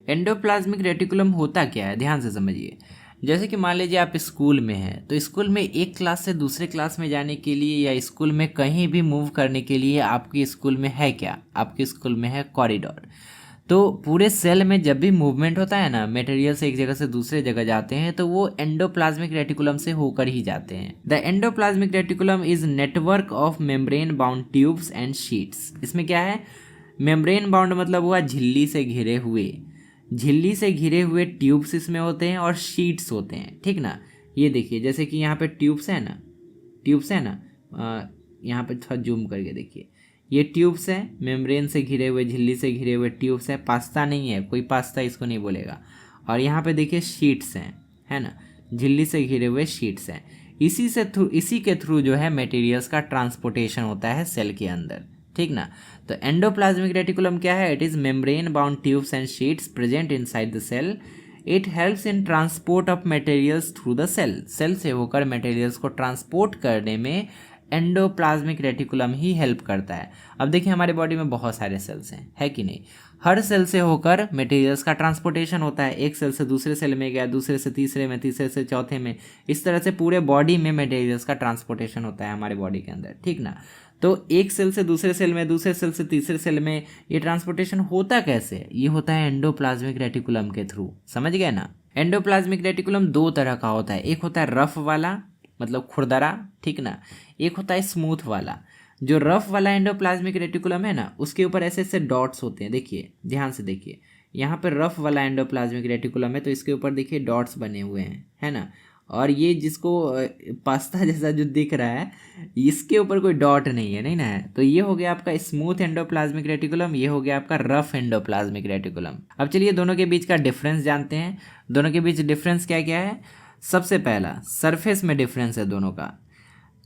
एंडोप्लाज्मिक रेटिकुलम होता क्या है, ध्यान से समझिए। जैसे कि मान लीजिए आप स्कूल में हैं, तो स्कूल में एक क्लास से दूसरे क्लास में जाने के लिए या स्कूल में कहीं भी मूव करने के लिए आपके स्कूल में है क्या? आपके स्कूल में है कॉरिडोर। तो पूरे सेल में जब भी मूवमेंट होता है ना, मटेरियल से एक जगह से दूसरे जगह जाते हैं, तो वो एंडोप्लाज्मिक रेटिकुलम से होकर ही जाते हैं। The endoplasmic reticulum is network of membrane bound tubes and sheets. इसमें क्या है? मेम्ब्रेन बाउंड मतलब हुआ झिल्ली से घिरे हुए, झिल्ली से घिरे हुए ट्यूब्स इसमें होते हैं और शीट्स होते हैं, ठीक ना। ये देखिए जैसे कि यहाँ पे ट्यूब्स है ना, ट्यूब्स है ना, यहाँ पे थोड़ा जूम करके देखिए, ये ट्यूब्स हैं, मेम्ब्रेन से घिरे हुए, झिल्ली से घिरे हुए ट्यूब्स हैं। पास्ता नहीं है, कोई पास्ता इसको नहीं बोलेगा। और यहाँ पे देखिए शीट्स हैं, है ना, झिल्ली से घिरे हुए शीट्स हैं। इसी के थ्रू जो है मटेरियल्स का ट्रांसपोर्टेशन होता है सेल के अंदर, ठीक ना। तो एंडोप्लाज्मिक रेटिकुलम क्या है? It is membrane bound tubes and sheets present inside the cell. It helps in transport of materials through the cell. Cell से होकर मटेरियल्स को ट्रांसपोर्ट करने में एंडोप्लाज्मिक रेटिकुलम ही हेल्प करता है। अब देखिए हमारे बॉडी में बहुत सारे सेल्स हैं, है कि नहीं। हर सेल से होकर मटेरियल्स का ट्रांसपोर्टेशन होता है, एक सेल से दूसरे सेल में गया, दूसरे से तीसरे में, तीसरे से चौथे में, इस तरह से पूरे बॉडी में मटेरियल्स का ट्रांसपोर्टेशन होता है हमारे बॉडी के अंदर, ठीक ना। तो एक सेल से दूसरे सेल में, दूसरे सेल से तीसरे सेल में ये ट्रांसपोर्टेशन होता कैसे? ये होता है एंडोप्लाज्मिक रेटिकुलम के थ्रू। समझ गए ना। एंडोप्लाज्मिक रेटिकुलम दो तरह का होता है, एक होता है रफ वाला मतलब खुरदरा, ठीक ना, एक होता है स्मूथ वाला। जो रफ वाला एंडोप्लाज्मिक रेटिकुलम है ना, उसके ऊपर ऐसे ऐसे डॉट्स होते हैं। देखिए ध्यान से देखिए, यहाँ पर रफ वाला एंडोप्लाज्मिक रेटिकुलम है तो इसके ऊपर देखिए डॉट्स बने हुए हैं, है ना। और ये जिसको पास्ता जैसा जो दिख रहा है, इसके ऊपर कोई डॉट नहीं है, नहीं ना है। तो ये हो गया आपका स्मूथ एंडोप्लाज्मिक रेटिकुलम, ये हो गया आपका रफ एंडोप्लाज्मिक रेटिकुलम। अब चलिए दोनों के बीच का डिफरेंस जानते हैं। दोनों के बीच डिफरेंस क्या क्या है? सबसे पहला सरफेस में डिफरेंस है दोनों का।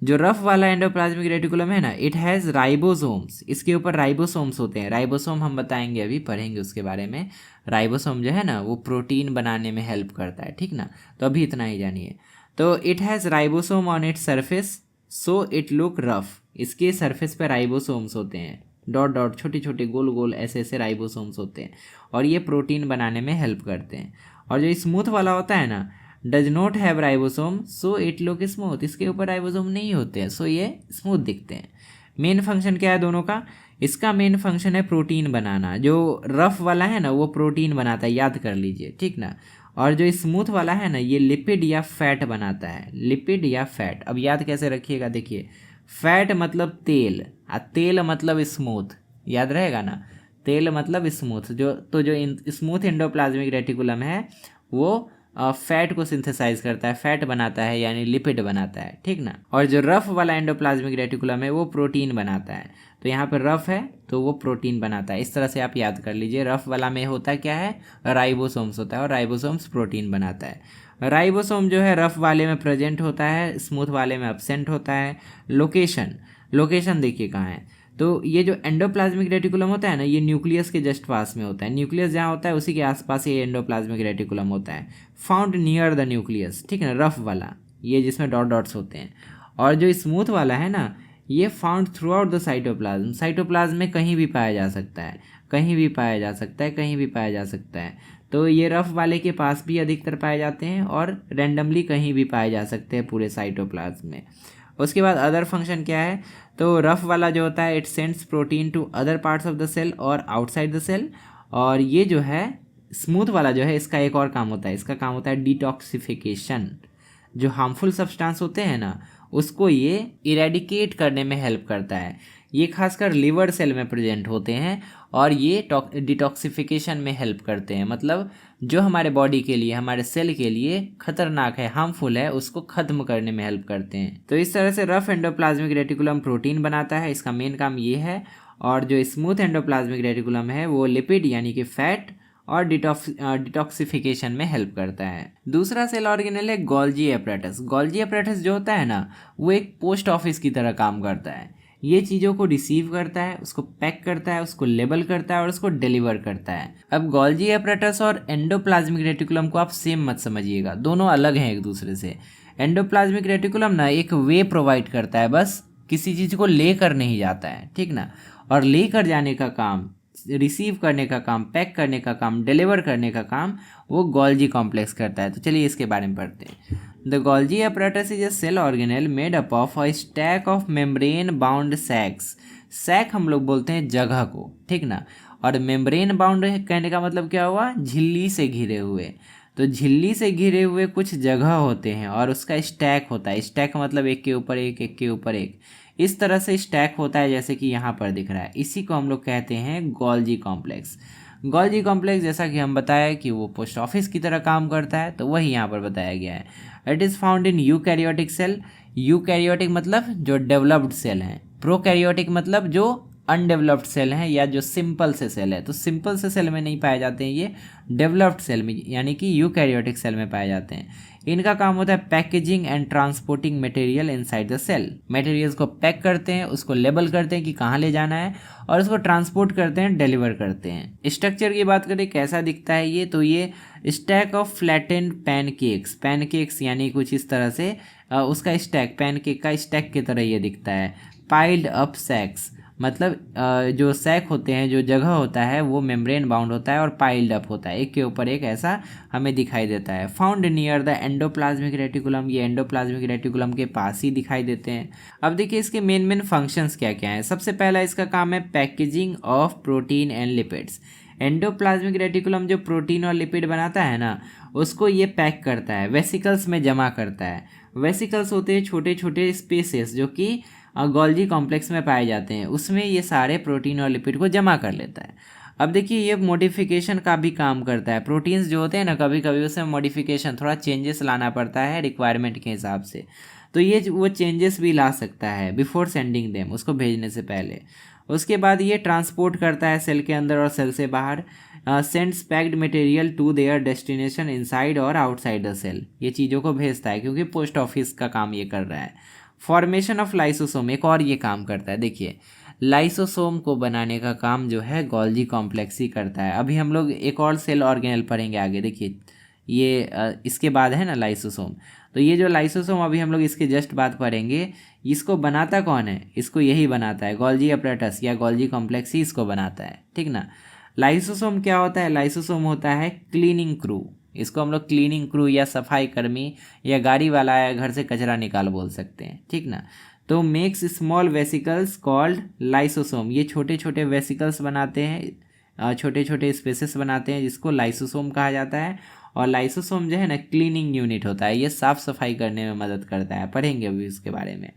जो रफ वाला एंडोप्लाज्मिक रेटिकुलम है ना, इट हैज़ राइबोसोम्स। इसके ऊपर राइबोसोम्स होते हैं। राइबोसोम हम बताएंगे, अभी पढ़ेंगे उसके बारे में। राइबोसोम जो है ना वो प्रोटीन बनाने में हेल्प करता है, ठीक ना। तो अभी इतना ही जानिए। तो it has ribosome on its surface so it look rough. इसके सरफेस पे राइबोसोम्स होते हैं, डॉट डॉट, छोटे छोटे गोल गोल ऐसे ऐसे राइबोसोम्स होते हैं, और ये प्रोटीन बनाने में हेल्प करते हैं। और जो स्मूथ वाला होता है ना, does not have ribosome so it look smooth. इसके ऊपर राइबोसोम नहीं होते हैं, सो ये स्मूथ दिखते हैं। मेन फंक्शन क्या है दोनों का? इसका मेन फंक्शन है प्रोटीन बनाना। जो रफ वाला है ना वो प्रोटीन बनाता है, याद कर लीजिए, ठीक ना। और जो स्मूथ वाला है ना ये लिपिड या फैट बनाता है, लिपिड या फैट। अब याद कैसे रखिएगा, देखिए फैट मतलब तेल, और तेल मतलब स्मूथ, याद रहेगा ना। तेल मतलब स्मूथ। जो स्मूथ एंडोप्लाज्मिक रेटिकुलम है वो फैट को सिंथेसाइज करता है, फैट बनाता है, यानी लिपिड बनाता है, ठीक ना। और जो रफ वाला एंडोप्लाज्मिक रेटिकुलम है वो प्रोटीन बनाता है। तो यहाँ पर रफ है तो वो प्रोटीन बनाता है। इस तरह से आप याद कर लीजिए। रफ वाला में होता क्या है? राइबोसोम्स होता है, और राइबोसोम्स प्रोटीन बनाता है। राइबोसोम जो है रफ वाले में प्रेजेंट होता है, स्मूथ वाले में एब्सेंट होता है। लोकेशन देखिए कहाँ है, तो ये जो एंडोप्लाज्मिक रेटिकुलम होता है ना, ये न्यूक्लियस के जस्ट पास में होता है। न्यूक्लियस जहाँ होता है उसी के आसपास ये एंडोप्लाज्मिक रेटिकुलम होता है। फाउंड नियर द न्यूक्लियस, ठीक है ना, रफ वाला ये जिसमें डॉट डॉट्स होते हैं। और जो स्मूथ वाला है ना, ये found through out the cytoplasm. Cytoplasm में कहीं भी पाया जा सकता है, कहीं भी पाया जा सकता है, कहीं भी पाया जा सकता है। तो ये रफ वाले के पास भी अधिकतर पाए जाते हैं और रैंडमली कहीं भी पाए जा सकते हैं पूरे साइटोप्लाज्म में। उसके बाद अदर फंक्शन क्या है, तो रफ वाला जो होता है it sends protein to other parts of the cell और आउटसाइड द सेल। और ये जो है स्मूथ वाला जो है, इसका एक और काम होता है, इसका काम होता है डिटॉक्सिफिकेशन। जो हार्मफुल सब्सटेंस होते हैं ना, उसको ये इरेडिकेट करने में हेल्प करता है। ये खासकर लिवर सेल में प्रेजेंट होते हैं और ये डिटॉक्सिफिकेशन में हेल्प करते हैं। मतलब जो हमारे बॉडी के लिए, हमारे सेल के लिए खतरनाक है, हार्मफुल है, उसको खत्म करने में हेल्प करते हैं। तो इस तरह से रफ एंडोप्लाज्मिक रेटिकुलम प्रोटीन बनाता है, इसका मेन काम ये है। और जो स्मूथ एंडोप्लाज्मिक रेटिकुलम है वो लिपिड यानी कि फैट और डिटॉक्सिफिकेशन में हेल्प करता है। दूसरा सेल ऑर्गेनेल है गोल्जी एपरेटस। गोल्जी एपरेटस जो होता है ना, वो एक पोस्ट ऑफिस की तरह काम करता है। ये चीज़ों को रिसीव करता है, उसको पैक करता है, उसको लेबल करता है और उसको डिलीवर करता है। अब गोल्जी एपरेटस और एंडोप्लाज्मिक रेटिकुलम को आप सेम मत समझिएगा, दोनों अलग हैं एक दूसरे से। एंडोप्लाज्मिक रेटिकुलम ना एक वे प्रोवाइड करता है, बस किसी चीज़ को लेकर नहीं जाता है, ठीक ना। और लेकर जाने का काम, रिसीव करने का काम, पैक करने का काम, डिलीवर करने का काम वो गोल्जी कॉम्प्लेक्स करता है। तो चलिए इसके बारे में पढ़ते हैं। The Golgi apparatus is a cell organelle made up of a stack of membrane bound sacs. Sac हम लोग बोलते हैं जगह को, ठीक ना। और मेम्ब्रेन बाउंड कहने का मतलब क्या हुआ, झिल्ली से घिरे हुए। तो झिल्ली से घिरे हुए कुछ जगह होते हैं और उसका स्टैक होता है। स्टैक का मतलब एक के ऊपर एक, एक के ऊपर एक, इस तरह से स्टैक होता है जैसे कि यहाँ पर दिख रहा है। इसी को हम लोग कहते हैं गोल्जी कॉम्प्लेक्स। गोल्जी कॉम्प्लेक्स जैसा कि हम बताया कि वो पोस्ट ऑफिस की तरह काम करता है, तो वही यहाँ पर बताया गया है। It is found in eukaryotic cell. Eukaryotic मतलब जो डेवलप्ड सेल हैं, प्रोकैरियोटिक मतलब जो अनडेवलप्ड सेल हैं या जो सिंपल से सेल है। तो सिंपल से सेल में नहीं पाए जाते हैं, ये डेवलप्ड सेल में यानी कि यूकैरियोटिक सेल में पाए जाते हैं। इनका काम होता है packaging and transporting material inside the cell. Materials को पैक करते हैं, उसको लेबल करते हैं कि कहाँ ले जाना है और उसको ट्रांसपोर्ट करते हैं, डिलीवर करते हैं। स्ट्रक्चर की बात करें कैसा दिखता है ये, तो ये stack of flattened pancakes, pancakes यानी कुछ इस तरह से उसका स्टैक, पैनकेक का स्टैक की तरह ये दिखता है। पाइल्ड अप सैक्स मतलब जो सैक होते हैं, जो जगह होता है वो मेम्ब्रेन बाउंड होता है और पाइल्ड अप होता है, एक के ऊपर एक ऐसा हमें दिखाई देता है। Found near the endoplasmic reticulum, ये एंडोप्लाज्मिक रेटिकुलम के पास ही दिखाई देते हैं। अब देखिए इसके मेन फंक्शंस क्या क्या हैं। सबसे पहला इसका काम है packaging of protein and lipids. Endoplasmic reticulum जो प्रोटीन और लिपिड बनाता है ना, उसको ये पैक करता है, वेसिकल्स में जमा करता है। वेसिकल्स होते हैं छोटे छोटे स्पेसेस जो कि गोल्जी कॉम्प्लेक्स में पाए जाते हैं, उसमें ये सारे प्रोटीन और लिपिड को जमा कर लेता है। अब देखिए ये मॉडिफिकेशन का भी काम करता है। प्रोटीन्स जो होते हैं ना, कभी कभी उसमें मॉडिफिकेशन, थोड़ा चेंजेस लाना पड़ता है रिक्वायरमेंट के हिसाब से, तो ये वो चेंजेस भी ला सकता है बिफोर सेंडिंग देम, उसको भेजने से पहले। उसके बाद ये ट्रांसपोर्ट करता है सेल के अंदर और सेल से बाहर। Sends packed material to their destination inside और आउटसाइड द सेल, ये चीज़ों को भेजता है क्योंकि पोस्ट ऑफिस का काम ये कर रहा है। फॉर्मेशन ऑफ लाइसोसोम एक और ये काम करता है। देखिए लाइसोसोम को बनाने का काम जो है गोल्जी कॉम्प्लेक्स ही करता है। अभी हम लोग एक और सेल ऑर्गेनेल पढ़ेंगे आगे। देखिए ये इसके बाद है ना लाइसोसोम, तो ये जो लाइसोसोम अभी हम लोग इसके जस्ट बाद पढ़ेंगे, इसको बनाता कौन है, इसको यही बनाता है गोल्जी अपरेटस या गोल्जी कॉम्प्लेक्स ही इसको बनाता है, ठीक ना। लाइसोसोम क्या होता है, लाइसोसोम होता है क्लीनिंग क्रू। इसको हम लोग क्लीनिंग क्रू या सफाई कर्मी या गाड़ी वाला या घर से कचरा निकाल बोल सकते हैं, ठीक ना। तो makes small vesicles called lysosome, ये छोटे छोटे वेसिकल्स बनाते हैं, छोटे छोटे स्पेसेस बनाते हैं जिसको लाइसोसोम कहा जाता है। और लाइसोसोम जो है ना क्लीनिंग यूनिट होता है, ये साफ़ सफाई करने में मदद करता है, पढ़ेंगे अभी इसके बारे में।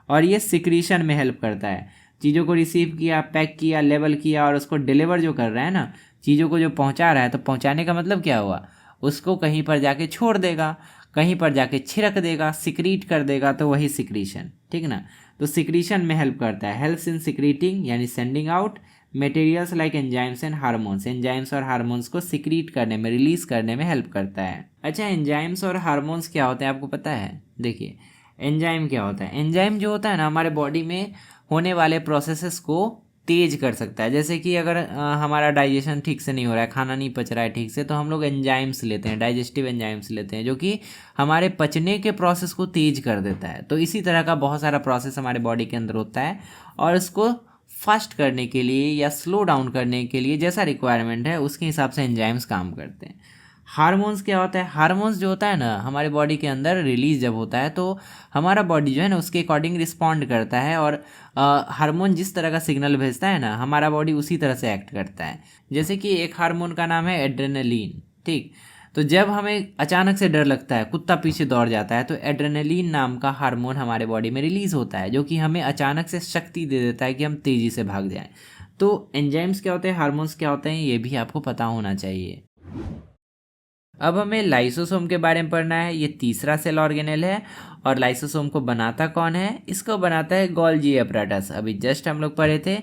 और ये सिक्रीशन में हेल्प करता है, चीज़ों को रिसीव किया, पैक किया, लेबल किया और उसको डिलीवर जो कर रहा है ना, चीज़ों को जो पहुंचा रहा है, तो पहुंचाने का मतलब क्या हुआ, उसको कहीं पर जाके छोड़ देगा, कहीं पर जाके छिड़क देगा, सिक्रीट कर देगा, तो वही सिक्रीशन, ठीक ना। तो सिक्रीशन में हेल्प करता है। हेल्प्स इन सिक्रीटिंग यानी sending out materials like enzymes and hormones, enzymes और हार्मोन्स को सिक्रीट करने में, रिलीज करने में हेल्प करता है। अच्छा, एंजाइम्स और हार्मोन्स क्या होते हैं आपको पता है? देखिए एंजाइम क्या होता है। एंजाइम जो होता है ना, हमारे बॉडी में होने वाले प्रोसेसेस को तेज कर सकता है। जैसे कि अगर हमारा डाइजेशन ठीक से नहीं हो रहा है, खाना नहीं पच रहा है ठीक से, तो हम लोग एंजाइम्स लेते हैं, डाइजेस्टिव एंजाइम्स लेते हैं, जो कि हमारे पचने के प्रोसेस को तेज कर देता है। तो इसी तरह का बहुत सारा प्रोसेस हमारे बॉडी के अंदर होता है, और इसको फास्ट करने के लिए या स्लो डाउन करने के लिए जैसा रिक्वायरमेंट है उसके हिसाब से एंजाइम्स काम करते हैं। हार्मोन्स क्या होता है? हार्मोन्स जो होता है ना, हमारे बॉडी के अंदर रिलीज जब होता है तो हमारा बॉडी जो है ना उसके अकॉर्डिंग रिस्पॉन्ड करता है, और हार्मोन जिस तरह का सिग्नल भेजता है ना, हमारा बॉडी उसी तरह से एक्ट करता है। जैसे कि एक हार्मोन का नाम है एड्रेनलिन, ठीक। तो जब हमें अचानक से डर लगता है, कुत्ता पीछे दौड़ जाता है, तो एड्रेनलिन नाम का हार्मोन हमारे बॉडी में रिलीज होता है, जो कि हमें अचानक से शक्ति दे देता है कि हम तेजी से भाग जाएं। तो एंजाइम्स क्या होते हैं, हार्मोन्स क्या होते हैं, ये भी आपको पता होना चाहिए। अब हमें लाइसोसोम के बारे में पढ़ना है। ये तीसरा सेल ऑर्गेनेल है, और लाइसोसोम को बनाता कौन है? इसको बनाता है गोल्जी एपराटस। अभी जस्ट हम लोग पढ़े थे।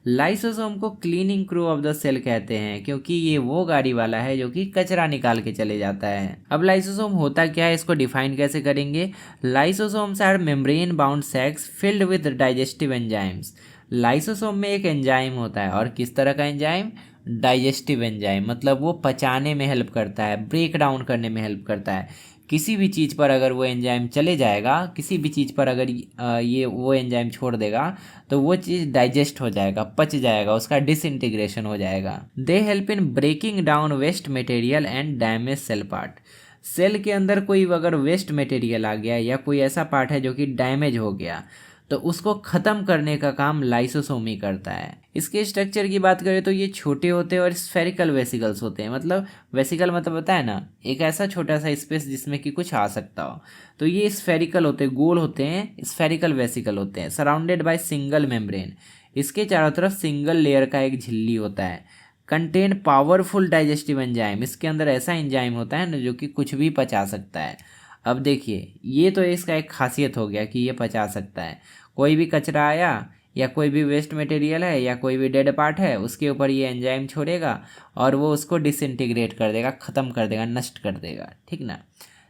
लाइसोसोम को cleaning crew of the cell कहते हैं, क्योंकि ये वो गाड़ी वाला है जो कि कचरा निकाल के चले जाता है। अब लाइसोसोम होता क्या है, इसको डिफाइन कैसे करेंगे? Lysosomes are membrane bound sacs filled with digestive enzymes. Lysosome में एक एंजाइम होता है, और किस तरह का एंजाइम? डाइजेस्टिव एंजाइम, मतलब वो पचाने में हेल्प करता है, ब्रेक डाउन करने में हेल्प करता है। किसी भी चीज़ पर अगर वो एंजाइम चले जाएगा, किसी भी चीज़ पर अगर ये वो एंजाइम छोड़ देगा, तो वो चीज़ डाइजेस्ट हो जाएगा, पच जाएगा, उसका डिसइंटीग्रेशन हो जाएगा। They help in breaking down waste material and damage cell part. Cell के अंदर कोई अगर वेस्ट मटेरियल आ गया या कोई ऐसा पार्ट है जो कि डैमेज हो गया, तो उसको ख़त्म करने का काम लाइसोसोम ही करता है। इसके स्ट्रक्चर की बात करें तो ये छोटे होते हैं और स्फेरिकल वेसिकल्स होते हैं। मतलब वेसिकल मतलब पता है ना, एक ऐसा छोटा सा स्पेस जिसमें कि कुछ आ सकता हो। तो ये स्फेरिकल होते हैं, गोल होते हैं, स्फेरिकल वेसिकल होते हैं, सराउंडेड बाय सिंगल मेम्ब्रेन। इसके चारों तरफ सिंगल लेयर का एक झिल्ली होता है। कंटेन पावरफुल डाइजेस्टिव एंजाइम, इसके अंदर ऐसा एंजाइम होता है ना जो कि कुछ भी पचा सकता है। अब देखिए, ये तो इसका एक खासियत हो गया कि ये पचा सकता है। कोई भी कचरा आया या कोई भी वेस्ट मटेरियल है या कोई भी डेड पार्ट है, उसके ऊपर ये एंजाइम छोड़ेगा और वो उसको डिसइंटीग्रेट कर देगा, ख़त्म कर देगा, नष्ट कर देगा, ठीक ना।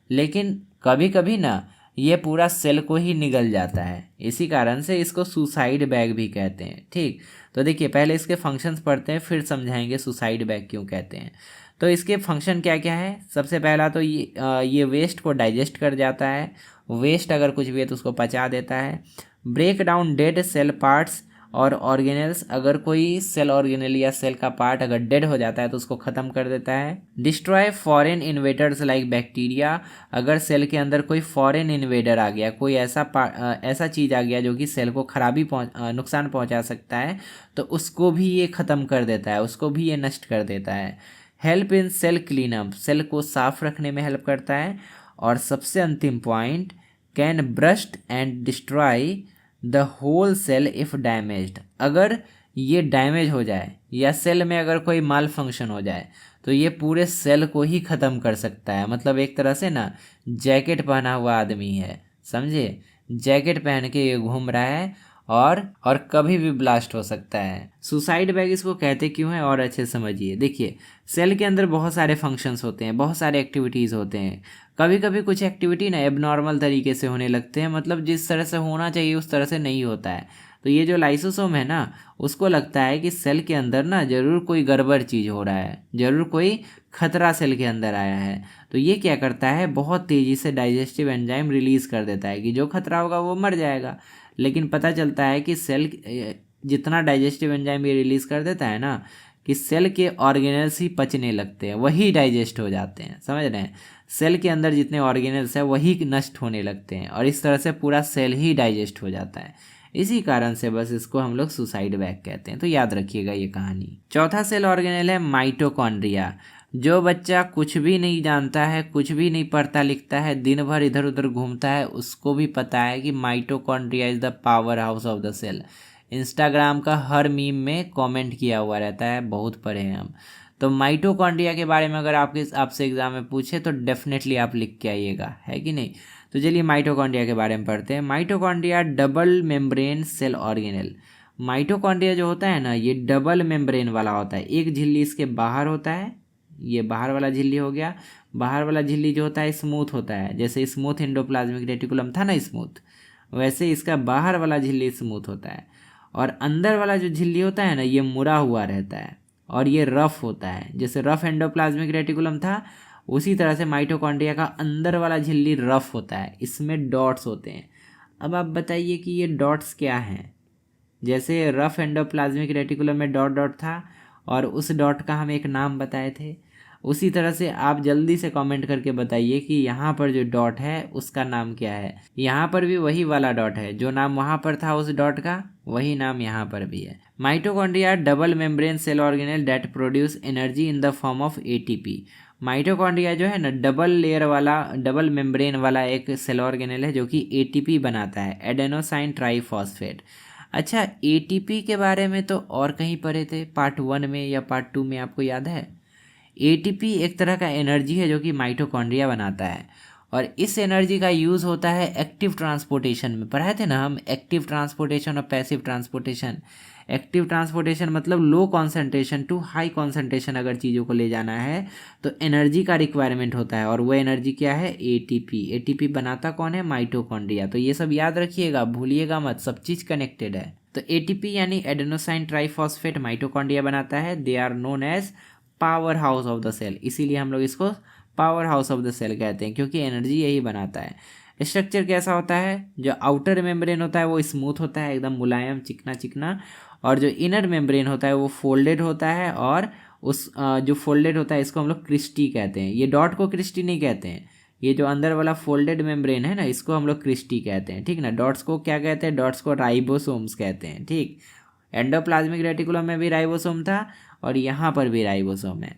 लेकिन कभी कभी ना ये पूरा सेल को ही निगल जाता है, इसी कारण से इसको सुसाइड बैग भी कहते हैं, ठीक। तो देखिए, पहले इसके फंक्शंस पढ़ते हैं, फिर समझाएंगे सुसाइड बैग क्यों कहते हैं। तो इसके फंक्शन क्या क्या है? सबसे पहला तो ये वेस्ट को डाइजेस्ट कर जाता है। वेस्ट अगर कुछ भी है तो उसको पचा देता है। Break down dead cell parts और ऑर्गेनेल्स, अगर कोई सेल ऑर्गेनेल या सेल का पार्ट अगर डेड हो जाता है तो उसको ख़त्म कर देता है। Destroy foreign invaders like bacteria, अगर सेल के अंदर कोई फॉरेन इन्वेडर आ गया, कोई ऐसा चीज़ आ गया जो कि सेल को नुकसान पहुंचा सकता है, तो उसको भी ये ख़त्म कर देता है, उसको भी ये नष्ट कर देता है। Help in cell cleanup, cell को साफ रखने में हेल्प करता है। और सबसे अंतिम point, can burst and destroy the whole cell if damaged, अगर ये डैमेज हो जाए या सेल में अगर कोई माल फंक्शन हो जाए तो ये पूरे सेल को ही ख़त्म कर सकता है। मतलब एक तरह से ना जैकेट पहना हुआ आदमी है, समझे, जैकेट पहन के ये घूम रहा है और कभी भी ब्लास्ट हो सकता है। सुसाइड बैग इसको कहते क्यों है, और अच्छे समझिए। देखिए, सेल के अंदर बहुत सारे फंक्शंस होते हैं, बहुत सारे एक्टिविटीज़ होते हैं। कभी कभी कुछ एक्टिविटी ना एबनॉर्मल तरीके से होने लगते हैं, मतलब जिस तरह से होना चाहिए उस तरह से नहीं होता है। तो ये जो लाइसोसोम है ना, उसको लगता है कि सेल के अंदर ना ज़रूर कोई गड़बड़ चीज़ हो रहा है, ज़रूर कोई खतरा सेल के अंदर आया है। तो ये क्या करता है, बहुत तेज़ी से डाइजेस्टिव एंजाइम रिलीज़ कर देता है कि जो खतरा होगा वो मर जाएगा। लेकिन पता चलता है कि सेल जितना डाइजेस्टिव एंजाइम ये रिलीज़ कर देता है ना, कि सेल के ऑर्गेनल्स ही पचने लगते हैं, वही डाइजेस्ट हो जाते हैं, समझ रहे हैं। सेल के अंदर जितने ऑर्गेनल्स हैं वही नष्ट होने लगते हैं, और इस तरह से पूरा सेल ही डाइजेस्ट हो जाता है। इसी कारण से बस इसको हम लोग सुसाइड बैग कहते हैं। तो याद रखिएगा ये कहानी। चौथा सेल ऑर्गेनल है माइटोकॉन्ड्रिया। जो बच्चा कुछ भी नहीं जानता है, कुछ भी नहीं पढ़ता लिखता है, दिन भर इधर उधर घूमता है, उसको भी पता है कि mitochondria is the power house of the cell. Instagram का हर मीम में कमेंट किया हुआ रहता है, बहुत पढ़े हैं हम। तो माइटोकॉन्ड्रिया के बारे में अगर आपसे एग्जाम में पूछे तो डेफिनेटली आप लिख के आइएगा, है कि नहीं। तो चलिए माइटोकॉन्ड्रिया के बारे में पढ़ते हैं। Mitochondria double membrane cell organelle. Mitochondria जो होता है ना, ये डबल मेम्ब्रेन वाला होता है। एक झिल्ली इसके बाहर होता है, ये बाहर वाला झिल्ली हो गया। बाहर वाला झिल्ली जो होता है स्मूथ होता है, जैसे स्मूथ एंडोप्लाज्मिक रेटिकुलम था ना स्मूथ, वैसे इसका बाहर वाला झिल्ली स्मूथ होता है। और अंदर वाला जो झिल्ली होता है ना, ये मुड़ा हुआ रहता है और ये रफ होता है। जैसे रफ एंडोप्लाज्मिक रेटिकुलम था, उसी तरह से माइटोकॉन्ड्रिया का अंदर वाला झिल्ली रफ होता है, इसमें डॉट्स होते हैं। अब आप बताइए कि ये डॉट्स क्या हैं। जैसे रफ एंडोप्लाज्मिक रेटिकुलम में डॉट डॉट था और उस डॉट का हम एक नाम बताए थे, उसी तरह से आप जल्दी से कमेंट करके बताइए कि यहाँ पर जो डॉट है उसका नाम क्या है। यहाँ पर भी वही वाला डॉट है, जो नाम वहाँ पर था उस डॉट का वही नाम यहाँ पर भी है। Mitochondria double membrane cell organelle that produce energy in the form of ATP. Mitochondria जो है ना, डबल लेयर वाला, डबल मेम्ब्रेन वाला एक सेल ऑर्गेनेल है जो कि एटीपी बनाता है, एडेनोसाइन ट्राइफॉस्फेट। अच्छा, एटीपी के बारे में तो और कहीं पढ़े थे, पार्ट 1 में या पार्ट 2 में, आपको याद है? एटीपी एक तरह का एनर्जी है जो कि माइटोकॉन्ड्रिया बनाता है और इस एनर्जी का यूज़ होता है एक्टिव ट्रांसपोर्टेशन में। पढ़ाए थे ना हम एक्टिव ट्रांसपोर्टेशन और पैसिव ट्रांसपोर्टेशन। एक्टिव ट्रांसपोर्टेशन मतलब low concentration to high concentration अगर चीज़ों को ले जाना है तो एनर्जी का रिक्वायरमेंट होता है, और वो एनर्जी क्या है? एटीपी। एटीपी बनाता कौन है? माइटोकॉन्ड्रिया। तो ये सब याद रखिएगा, भूलिएगा मत, सब चीज़ कनेक्टेड है। तो एटीपी यानी एडेनोसाइन ट्राइफॉस्फेट माइटोकॉन्ड्रिया बनाता है। They are known as power house of the cell, इसीलिए हम लोग इसको power house of the cell कहते हैं, क्योंकि एनर्जी यही बनाता है। स्ट्रक्चर कैसा होता है? जो आउटर मेम्ब्रेन होता है वो स्मूथ होता है, एकदम मुलायम चिकना चिकना, और जो इनर मेम्ब्रेन होता है वो फोल्डेड होता है, और उस जो फोल्डेड होता है इसको हम लोग क्रिस्टी कहते हैं। ये डॉट को क्रिस्टी नहीं कहते हैं, ये जो अंदर वाला फोल्डेड मेम्ब्रेन है ना, इसको हम लोग क्रिस्टी कहते हैं, ठीक ना। डॉट्स को क्या कहते हैं? डॉट्स को राइबोसोम्स कहते हैं, ठीक। एंडोप्लाज्मिक रेटिकुलम में भी राइबोसोम था और यहाँ पर भी राइबोसोम है।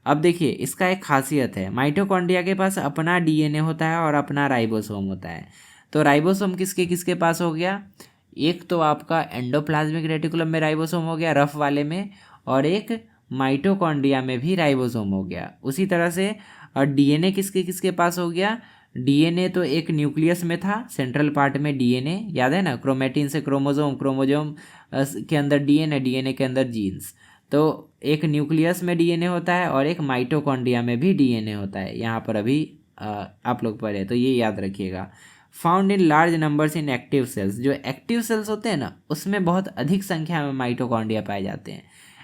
अब देखिए, इसका एक खासियत है, माइटोकॉन्ड्रिया के पास अपना डीएनए होता है और अपना राइबोसोम होता है। तो राइबोसोम किसके किसके पास हो गया? एक तो आपका एंडोप्लाज्मिक रेटिकुलम में राइबोसोम हो गया, रफ वाले में, और एक माइटोकॉन्ड्रिया में भी राइबोसोम हो गया। उसी तरह से और डीएनए किसके किसके पास हो गया? डीएनए तो एक न्यूक्लियस में था, सेंट्रल पार्ट में डीएनए, याद है ना, क्रोमेटिन से क्रोमोजोम, क्रोमोजोम के अंदर डीएनए, डीएनए के अंदर जीन्स। तो एक न्यूक्लियस में डीएनए होता है और एक माइटोकॉन्ड्रिया में भी डीएनए होता है, यहाँ पर अभी आप लोग पढ़े, तो ये याद रखिएगा। Found in large numbers in active cells. जो एक्टिव सेल्स होते हैं ना, उसमें बहुत अधिक संख्या में माइटोकॉन्ड्रिया पाए जाते हैं।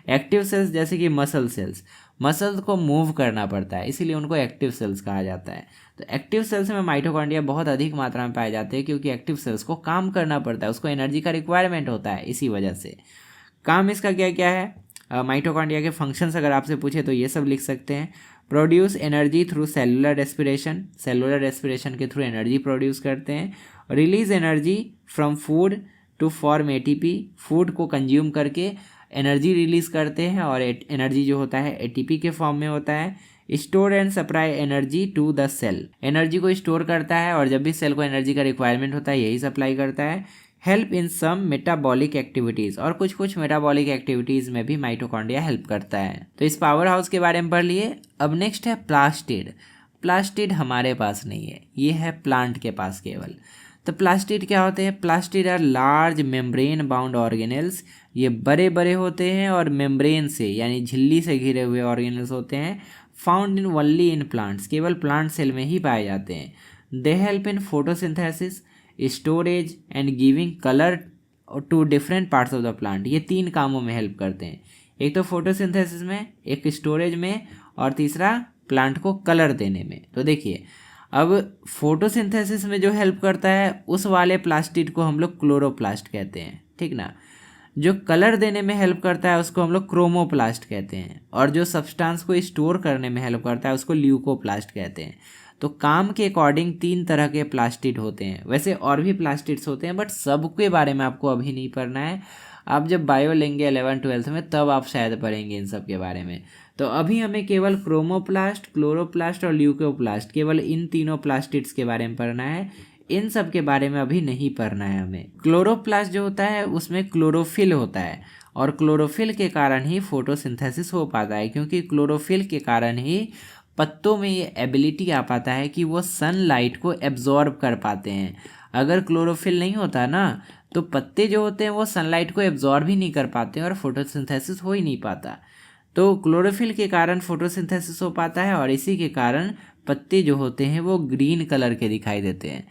एक्टिव सेल्स जैसे कि मसल सेल्स, मसल्स को मूव करना पड़ता है, इसीलिए उनको एक्टिव सेल्स कहा जाता है। तो एक्टिव सेल्स में माइटोकॉन्ड्रिया बहुत अधिक मात्रा में पाए जाते हैं, क्योंकि एक्टिव सेल्स को काम करना पड़ता है, उसको एनर्जी का रिक्वायरमेंट होता है, इसी वजह से। काम इसका क्या क्या है? माइटोकॉन्ड्रिया के फंक्शंस अगर आपसे पूछे तो ये सब लिख सकते हैं। Produce energy through cellular respiration, cellular respiration के थ्रू एनर्जी प्रोड्यूस करते हैं। Release energy from food to form ATP, food को कंज्यूम करके एनर्जी रिलीज करते हैं और एनर्जी जो होता है एटीपी के फॉर्म में होता है। Store and supply energy to the cell, energy को स्टोर करता है और जब भी सेल को एनर्जी का रिक्वायरमेंट होता है यही सप्लाई करता है। Help in some metabolic activities, और कुछ कुछ मेटाबॉलिक एक्टिविटीज़ में भी माइटोकॉन्ड्रिया हेल्प करता है। तो इस पावर हाउस के बारे में पढ़ लिए। अब नेक्स्ट है प्लास्टिड। प्लास्टिड हमारे पास नहीं है, ये है प्लांट के पास केवल। तो प्लास्टिड क्या होते हैं? Plastid are large membrane bound organelles, ये बड़े बड़े होते हैं और मेम्ब्रेन से यानी झिल्ली से घिरे हुए ऑर्गेनेल्स होते हैं। Found in only in plants, केवल प्लांट सेल में ही पाए जाते हैं। They help in photosynthesis, storage and giving colour to different parts of the plant. ये 3 कामों में हेल्प करते हैं, एक तो फोटोसिंथेसिस में, एक स्टोरेज में, और तीसरा प्लांट को कलर देने में। तो देखिए, अब फोटोसिंथेसिस में जो हेल्प करता है उस वाले प्लास्टिड को हम लोग क्लोरोप्लास्ट कहते हैं, ठीक ना। जो कलर देने में हेल्प करता है उसको हम लोग क्रोमोप्लास्ट कहते हैं, और जो सब्सटेंस को स्टोर करने में हेल्प करता है उसको ल्यूकोप्लास्ट कहते हैं। तो काम के अकॉर्डिंग 3 तरह के प्लास्टिड होते हैं। वैसे और भी प्लास्टिड्स होते हैं, बट सबके बारे में आपको अभी नहीं पढ़ना है। आप जब बायो लेंगे 11th-12th में तब आप शायद पढ़ेंगे इन सब के बारे में। तो अभी हमें केवल क्रोमोप्लास्ट, क्लोरोप्लास्ट और ल्यूकोप्लास्ट, केवल इन तीनों प्लास्टिड्स के बारे में पढ़ना है। इन सब के बारे में अभी नहीं पढ़ना है हमें। क्लोरोप्लास्ट जो होता है उसमें क्लोरोफिल होता है, और क्लोरोफिल के कारण ही फोटोसिंथेसिस हो पाता है, क्योंकि क्लोरोफिल के कारण ही पत्तों में ये एबिलिटी आ पाता है कि वो सनलाइट को एब्जॉर्ब कर पाते हैं। अगर क्लोरोफिल नहीं होता ना तो पत्ते जो होते हैं वो सनलाइट को एब्जॉर्ब ही नहीं कर पाते और फोटोसिंथेसिस हो ही नहीं पाता। तो क्लोरोफिल के कारण फोटोसिंथेसिस हो पाता है और इसी के कारण पत्ते जो होते हैं वो ग्रीन कलर के दिखाई देते हैं।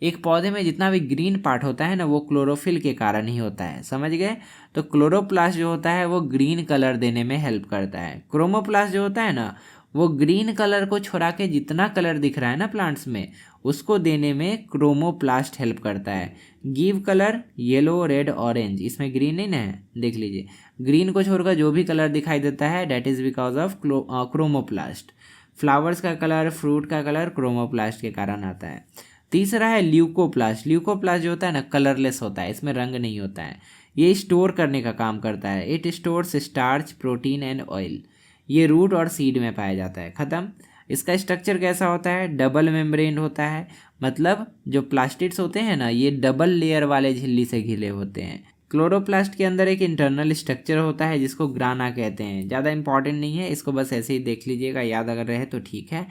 एक पौधे में जितना भी ग्रीन पार्ट होता है ना वो क्लोरोफिल के कारण ही होता है, समझ गए। तो क्लोरोप्लास्ट जो होता है वो ग्रीन कलर देने में हेल्प करता है। क्रोमोप्लास्ट जो होता है ना वो ग्रीन कलर को छोड़ा के जितना कलर दिख रहा है ना प्लांट्स में उसको देने में क्रोमोप्लास्ट हेल्प करता है। Give colour yellow red orange, इसमें ग्रीन नहीं ना है, देख लीजिए। ग्रीन को छोड़कर जो भी कलर दिखाई देता है that is because of chromoplast. Flowers का कलर, फ्रूट का कलर क्रोमोप्लास्ट के कारण आता है। तीसरा है ल्यूकोप्लास्ट। ल्यूकोप्लास्ट जो होता है ना कलरलेस होता है, इसमें रंग नहीं होता है। ये स्टोर करने का काम करता है। It stores starch, protein and oil. ये रूट और सीड में पाया जाता है। ख़त्म। इसका स्ट्रक्चर कैसा होता है? डबल मेम्ब्रेन होता है, मतलब जो प्लास्टिड्स होते हैं ना ये डबल लेयर वाले झिल्ली से घिरे होते हैं। क्लोरोप्लास्ट के अंदर एक इंटरनल स्ट्रक्चर होता है जिसको ग्राना कहते हैं। ज़्यादा इंपॉर्टेंट नहीं है, इसको बस ऐसे ही देख लीजिएगा, याद अगर रहे तो ठीक है।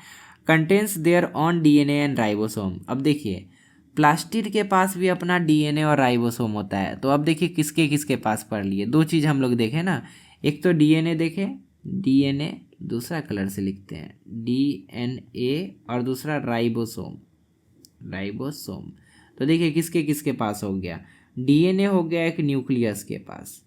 Contains their own DNA and ribosome. अब देखिए प्लास्टिड के पास भी अपना डीएनए और राइबोसोम होता है। तो अब देखिए किसके किसके पास पढ़ लिए, दो चीज़ हम लोग देखें ना, एक तो डीएनए देखें, डीएनए दूसरा कलर से लिखते हैं डीएनए, और दूसरा राइबोसोम, राइबोसोम। तो देखिए किसके किसके पास हो गया, डीएनए हो गया एक न्यूक्लियस के पास,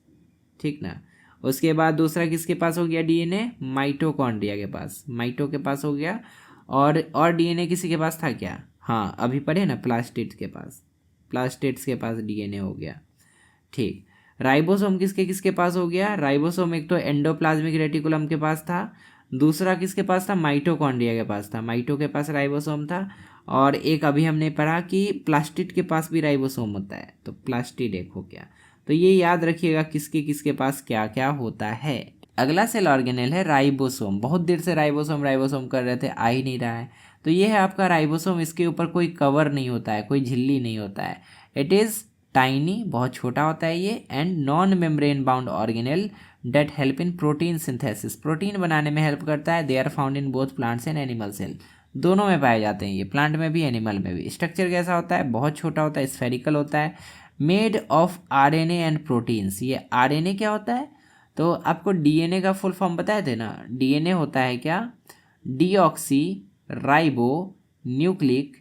ठीक ना। उसके बाद दूसरा किसके पास हो गया डीएनए? माइटोकॉन्ड्रिया के पास, माइटो के पास हो गया। और डीएनए किसी के पास था क्या? हाँ अभी पढ़े ना, प्लास्टिड्स के पास, प्लास्टिड्स के पास डीएनए हो गया, ठीक। राइबोसोम किसके किसके पास हो गया? राइबोसोम एक तो एंडोप्लाज्मिक रेटिकुलम के पास था, दूसरा किसके पास था? माइटोकॉन्ड्रिया के पास था, माइटो के पास राइबोसोम था। और एक अभी हमने पढ़ा कि प्लास्टिड के पास भी राइबोसोम होता है, तो प्लास्टिड एक हो गया। तो ये याद रखिएगा किसके किसके पास क्या क्या होता है। अगला सेल ऑर्गेनेल है राइबोसोम। बहुत देर से राइबोसोम राइबोसोम कर रहे थे, आ ही नहीं रहा है। तो ये है आपका राइबोसोम। इसके ऊपर कोई कवर नहीं होता है, कोई झिल्ली नहीं होता है। इट इज़ टाइनी, बहुत छोटा होता है ये, and non membrane bound organelle that help in protein synthesis. Protein बनाने में हेल्प करता है। They are found in both plants and animal cell, दोनों में पाए जाते हैं ये, प्लांट में भी एनिमल में भी। स्ट्रक्चर कैसा होता है? बहुत छोटा होता है, स्फेरिकल होता है, made of RNA and proteins. ये आरएनए क्या होता है? तो आपको डीएनए का फुल फॉर्म बताए थे ना, डीएनए होता है क्या? Deoxy ribo nucleic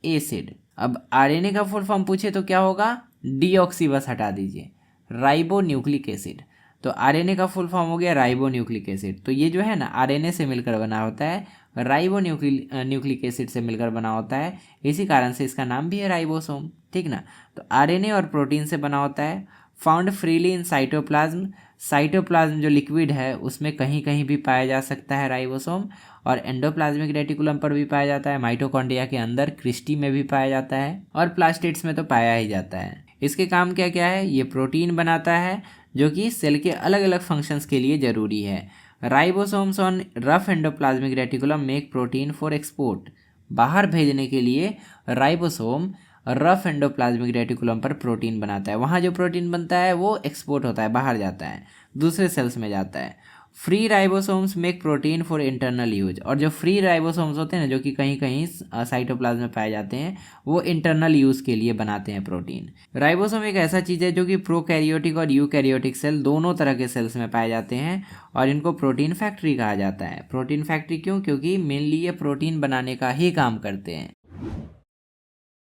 acid. अब आरएनए का फुल फॉर्म पूछे तो क्या होगा? डीऑक्सी, बस हटा दीजिए, राइबो न्यूक्लिक एसिड। तो आरएनए का फुल फॉर्म हो गया राइबो न्यूक्लिक एसिड। तो ये जो है ना आरएनए से मिलकर बना होता है, राइबो न्यूक्लिक एसिड से मिलकर बना होता है, इसी कारण से इसका नाम भी है राइबोसोम, ठीक ना। तो आरएनए और प्रोटीन से बना होता है। Found freely in cytoplasm. Cytoplasm जो लिक्विड है उसमें कहीं कहीं भी पाया जा सकता है राइबोसोम, और एंडोप्लाज्मिक रेटिकुलम पर भी पाया जाता है, माइटोकॉन्ड्रिया के अंदर क्रिस्टी में भी पाया जाता है, और प्लास्टिड्स में तो पाया ही जाता है। इसके काम क्या क्या है? ये प्रोटीन बनाता है जो कि सेल के अलग अलग फंक्शंस के लिए ज़रूरी है। Ribosomes on rough endoplasmic reticulum make protein for export. बाहर भेजने के लिए राइबोसोम रफ एंडोप्लाज्मिक रेटिकुलम पर प्रोटीन बनाता है। वहाँ जो प्रोटीन बनता है वो एक्सपोर्ट होता है, बाहर जाता है, दूसरे सेल्स में जाता है। Free ribosomes make protein for internal use. और जो फ्री राइबोसोम्स होते हैं ना, जो कि कहीं कहीं साइटोप्लाज्म में पाए जाते हैं, वो इंटरनल यूज के लिए बनाते हैं प्रोटीन। राइबोसोम एक ऐसा चीज़ है जो कि प्रोकैरियोटिक और यूकैरियोटिक सेल दोनों तरह के सेल्स में पाए जाते हैं, और इनको प्रोटीन फैक्ट्री कहा जाता है। प्रोटीन फैक्ट्री क्यों? क्योंकि मेनली ये प्रोटीन बनाने का ही काम करते हैं।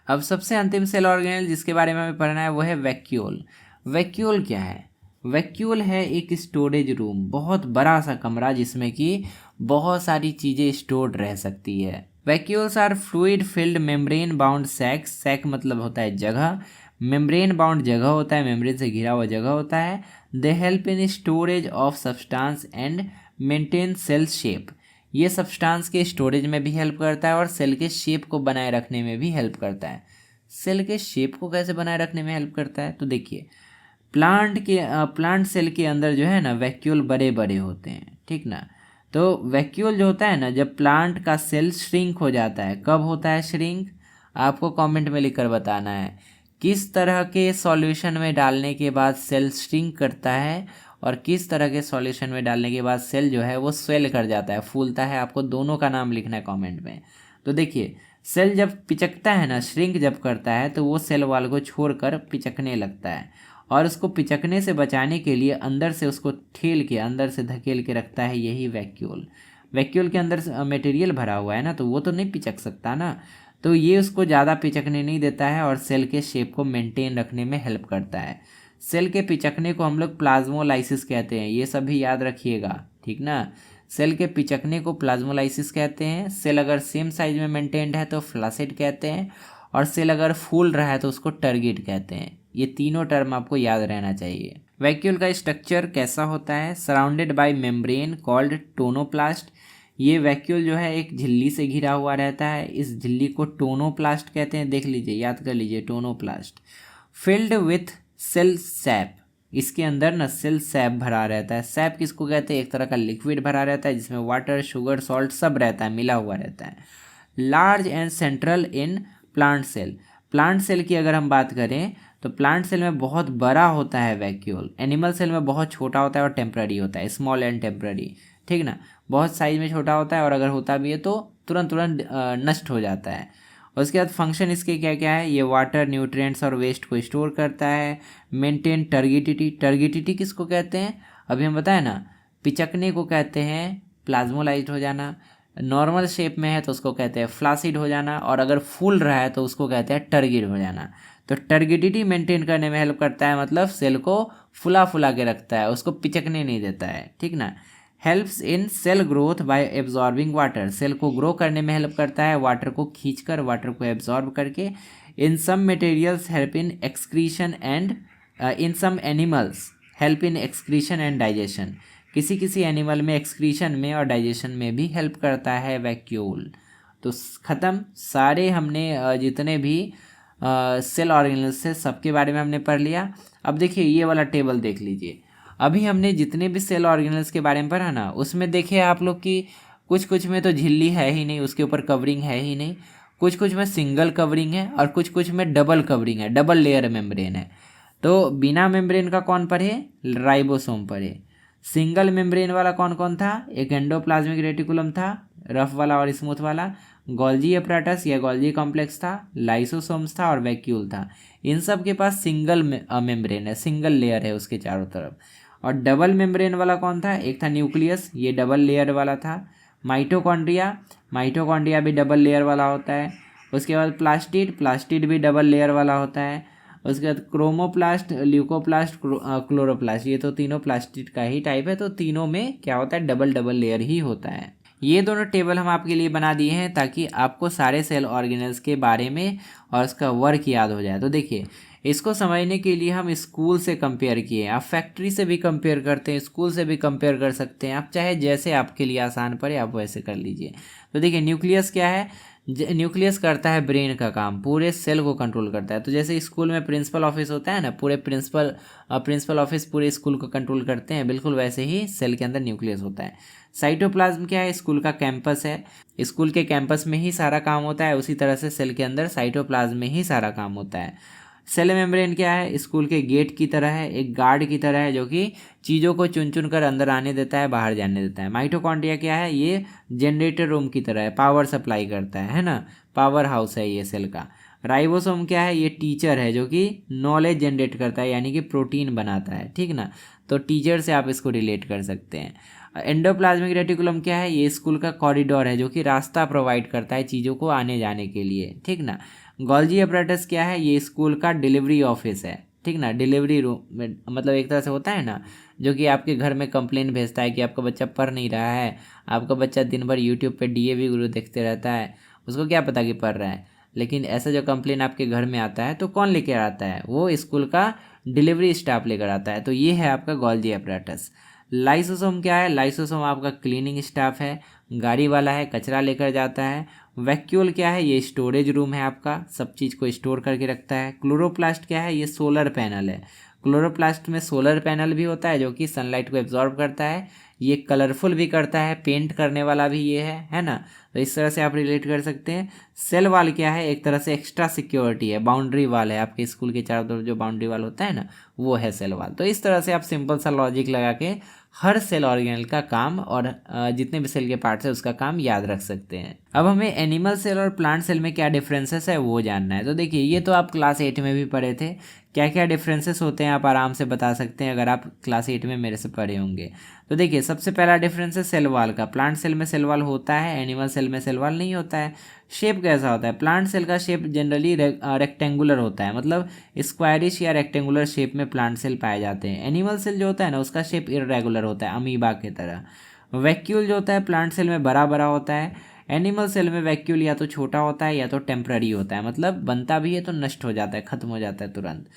अब सबसे अंतिम सेल ऑर्गेनेल जिसके बारे में हमें पढ़ना है वो है वैक्यूल। वैक्यूल क्या है? वैक्यूल है एक स्टोरेज रूम, बहुत बड़ा सा कमरा जिसमें कि बहुत सारी चीज़ें स्टोर्ड रह सकती है। Vacuoles are fluid filled membrane bound sacs. Sac मतलब होता है जगह, मेम्ब्रेन बाउंड जगह होता है, मेम्ब्रेन से घिरा हुआ जगह होता है। They help in storage of substance and maintain cell shape. ये सब्सटेंस के स्टोरेज में भी हेल्प करता है और सेल के शेप को बनाए रखने में भी हेल्प करता है। सेल के शेप को कैसे बनाए रखने में हेल्प करता है? तो देखिए प्लांट सेल के अंदर जो है ना वैक्यूल बड़े बड़े होते हैं, ठीक ना। तो वैक्यूल जो होता है ना, जब प्लांट का सेल श्रिंक हो जाता है, कब होता है श्रिंक? आपको कमेंट में लिखकर बताना है किस तरह के सॉल्यूशन में डालने के बाद सेल श्रिंक करता है, और किस तरह के सॉल्यूशन में डालने के बाद सेल जो है वो स्वेल कर जाता है, फूलता है। आपको दोनों का नाम लिखना है कमेंट में। तो देखिए सेल जब पिचकता है ना, श्रिंक जब करता है, तो वो सेल वॉल को छोड़कर पिचकने लगता है, और उसको पिचकने से बचाने के लिए अंदर से उसको ठेल के, अंदर से धकेल के रखता है यही वैक्यूल। वैक्यूल के अंदर मटेरियल भरा हुआ है ना, तो वो तो नहीं पिचक सकता ना, तो ये उसको ज़्यादा पिचकने नहीं देता है और सेल के शेप को मेंटेन रखने में हेल्प करता है। सेल के पिचकने को हम लोग प्लाज्मोलाइसिस कहते हैं, ये सब भी याद रखिएगा, ठीक ना। सेल के पिचकने को प्लाज्मोलाइसिस कहते हैं। सेल अगर सेम साइज में मेंटेन्ड है तो फ्लासिड कहते हैं, और सेल अगर फूल रहा है तो उसको टर्गिड कहते हैं। ये तीनों टर्म आपको याद रहना चाहिए। वैक्यूल का स्ट्रक्चर कैसा होता है? Surrounded by membrane called tonoplast. ये वैक्यूल जो है एक झिल्ली से घिरा हुआ रहता है, इस झिल्ली को टोनोप्लास्ट कहते हैं। देख लीजिए, याद कर लीजिए, tonoplast. Filled with cell sap, इसके अंदर ना सेल सैप भरा रहता है। सैप किसको कहते हैं? एक तरह का लिक्विड भरा रहता है जिसमें वाटर, शुगर, सॉल्ट सब रहता है, मिला हुआ रहता है। Large and central in plant cell. Plant cell की अगर हम बात करें तो प्लांट सेल में बहुत बड़ा होता है वैक्यूल। एनिमल सेल में बहुत छोटा होता है और टेम्पररी होता है, स्मॉल एंड टेम्पररी, ठीक ना। बहुत साइज में छोटा होता है और अगर होता भी है तो तुरंत तुरंत नष्ट हो जाता है। उसके बाद फंक्शन इसके क्या क्या है? ये वाटर, न्यूट्रिएंट्स और वेस्ट को स्टोर करता है। मेंटेन टर्गिडिटी। टर्गिडिटी किसको कहते हैं? अभी हम बताए ना, पिचकने को कहते हैं प्लाज्मोलाइज्ड हो जाना। नॉर्मल शेप में है तो उसको कहते हैं फ्लासिड हो जाना, और अगर फूल रहा है तो उसको कहते हैं टर्गिड हो जाना। तो टर्गिडिटी मेंटेन करने में हेल्प करता है, मतलब सेल को फुला फुला के रखता है, उसको पिचकने नहीं देता है, ठीक ना। Helps in cell growth by absorbing water. Cell को ग्रो करने में हेल्प करता है वाटर को खींचकर, वाटर को एब्जॉर्ब करके। In some materials help in excretion and in some animals help in excretion and digestion. किसी किसी एनिमल में एक्सक्रीशन में और डाइजेशन में भी हेल्प करता है वैक्यूल। तो ख़त्म, सारे हमने जितने भी सेल ऑर्गेनल्स से सबके बारे में हमने पढ़ लिया। अब देखिए ये वाला टेबल देख लीजिए। अभी हमने जितने भी सेल ऑर्गेनल्स के बारे में पढ़ा ना, उसमें देखिए आप लोग की कुछ कुछ में तो झिल्ली है ही नहीं, उसके ऊपर कवरिंग है ही नहीं। कुछ कुछ में सिंगल कवरिंग है और कुछ कुछ में डबल कवरिंग है, डबल लेयर मेम्ब्रेन है। तो बिना मेम्ब्रेन का कौन पढ़े? राइबोसोम पढ़े। सिंगल मेम्ब्रेन वाला कौन कौन था? एक एंडोप्लाज्मिक रेटिकुलम था, रफ वाला और स्मूथ वाला। गोल्जी अपैरेटस या गोल्जी कॉम्प्लेक्स था, लाइसोसोम्स था और वैक्यूल था। इन सब के पास सिंगल मेम्ब्रेन है, सिंगल लेयर है उसके चारों तरफ। और डबल मेम्ब्रेन वाला कौन था? एक था न्यूक्लियस, ये डबल लेयर वाला था। माइटोकॉन्ड्रिया, माइटोकॉन्ड्रिया भी डबल लेयर वाला होता है। उसके बाद प्लास्टिड, प्लास्टिड भी डबल लेयर वाला होता है। उसके बाद क्रोमोप्लास्ट, ल्यूकोप्लास्ट, क्लोरोप्लास्ट, ये तो तीनों प्लास्टिड का ही टाइप है। तो तीनों में क्या होता है? डबल डबल लेयर ही होता है। ये दोनों टेबल हम आपके लिए बना दिए हैं ताकि आपको सारे सेल ऑर्गेनल्स के बारे में और उसका वर्क याद हो जाए। तो देखिए, इसको समझने के लिए हम स्कूल से कंपेयर किए, आप फैक्ट्री से भी कंपेयर करते हैं, स्कूल से भी कंपेयर कर सकते हैं, आप चाहे जैसे आपके लिए आसान पड़े आप वैसे कर लीजिए। तो देखिए, न्यूक्लियस क्या है? न्यूक्लियस करता है ब्रेन का काम, पूरे सेल को कंट्रोल करता है। तो जैसे स्कूल में प्रिंसिपल ऑफिस होता है ना, पूरे प्रिंसिपल ऑफिस पूरे स्कूल को कंट्रोल करते हैं, बिल्कुल वैसे ही सेल के अंदर न्यूक्लियस होता है। साइटोप्लाज्म क्या है? स्कूल का कैंपस है, स्कूल के कैंपस में ही सारा काम होता है। उसी तरह से सेल के अंदर साइटोप्लाज्म में ही सारा काम होता है। सेल मेम्ब्रेन क्या है? स्कूल के गेट की तरह है, एक गार्ड की तरह है जो कि चीज़ों को चुन चुन कर अंदर आने देता है, बाहर जाने देता है। माइटोकॉन्ड्रिया क्या है? ये जनरेटर रूम की तरह है, पावर सप्लाई करता है ना, पावर हाउस है ये सेल का। राइबोसोम क्या है? ये टीचर है जो कि नॉलेज जनरेट करता है, यानी कि प्रोटीन बनाता है, ठीक ना। तो टीचर से आप इसको रिलेट कर सकते हैं। एंडोप्लाज्मिक रेटिकुलम क्या है? ये स्कूल का कॉरिडोर है जो कि रास्ता प्रोवाइड करता है चीज़ों को आने जाने के लिए, ठीक ना। गोल्जी अपैरेटस क्या है? ये स्कूल का डिलीवरी ऑफिस है, ठीक ना। डिलीवरी रूम में मतलब एक तरह से होता है ना, जो कि आपके घर में कंप्लेन भेजता है कि आपका बच्चा पढ़ नहीं रहा है, आपका बच्चा दिन भर यूट्यूब पे डीएवी गुरु देखते रहता है, उसको क्या पता कि पढ़ रहा है। लेकिन ऐसा जो कंप्लेन आपके घर में आता है तो कौन लेकर आता है? वो स्कूल का डिलीवरी स्टाफ लेकर आता है। तो ये है आपका गोल्जी अपैरेटस। लाइसोसोम क्या है? लाइसोसोम आपका क्लीनिंग स्टाफ है, गाड़ी वाला है, कचरा लेकर जाता है। वैक्यूल क्या है? ये स्टोरेज रूम है आपका, सब चीज़ को स्टोर करके रखता है। क्लोरोप्लास्ट क्या है? ये सोलर पैनल है। क्लोरोप्लास्ट में सोलर पैनल भी होता है जो कि सनलाइट को एब्जॉर्ब करता है। ये कलरफुल भी करता है, पेंट करने वाला भी ये है ना। तो इस तरह से आप रिलेट कर सकते हैं। सेल वाल क्या है? एक तरह से एक्स्ट्रा सिक्योरिटी है, बाउंड्री वाल है, आपके स्कूल के चारों तरफ जो बाउंड्री वाल होता है ना, वो है सेल वाल। तो इस तरह से आप सिंपल सा लॉजिक लगा के हर सेल ऑर्गेनेल का काम और जितने भी सेल के पार्ट्स है उसका काम याद रख सकते हैं। अब हमें एनिमल सेल और प्लांट सेल में क्या डिफरेंसेस है वो जानना है। तो देखिए ये तो आप क्लास 8 में भी पढ़े थे, क्या क्या डिफरेंसेस होते हैं आप आराम से बता सकते हैं अगर आप क्लास 8 में मेरे से पढ़े होंगे। तो देखिए सबसे पहला डिफरेंस है सेल वाल का। प्लांट सेल में सेल वाल होता है, एनिमल सेल में सेल वाल नहीं होता है। शेप कैसा होता है, प्लांट सेल का शेप जनरली रेक्टेंगुलर होता है, मतलब स्क्वायरिश या रेक्टेंगुलर शेप में प्लांट सेल पाए जाते हैं। एनिमल सेल जो होता है ना उसका शेप इरेगुलर होता है, अमीबा की तरह। वैक्यूल जो होता है प्लांट सेल में बड़ा बड़ा होता है, एनिमल सेल में वैक्यूल या तो छोटा होता है या तो टेम्पररी होता है, मतलब बनता भी है तो नष्ट हो जाता है, खत्म हो जाता है तुरंत।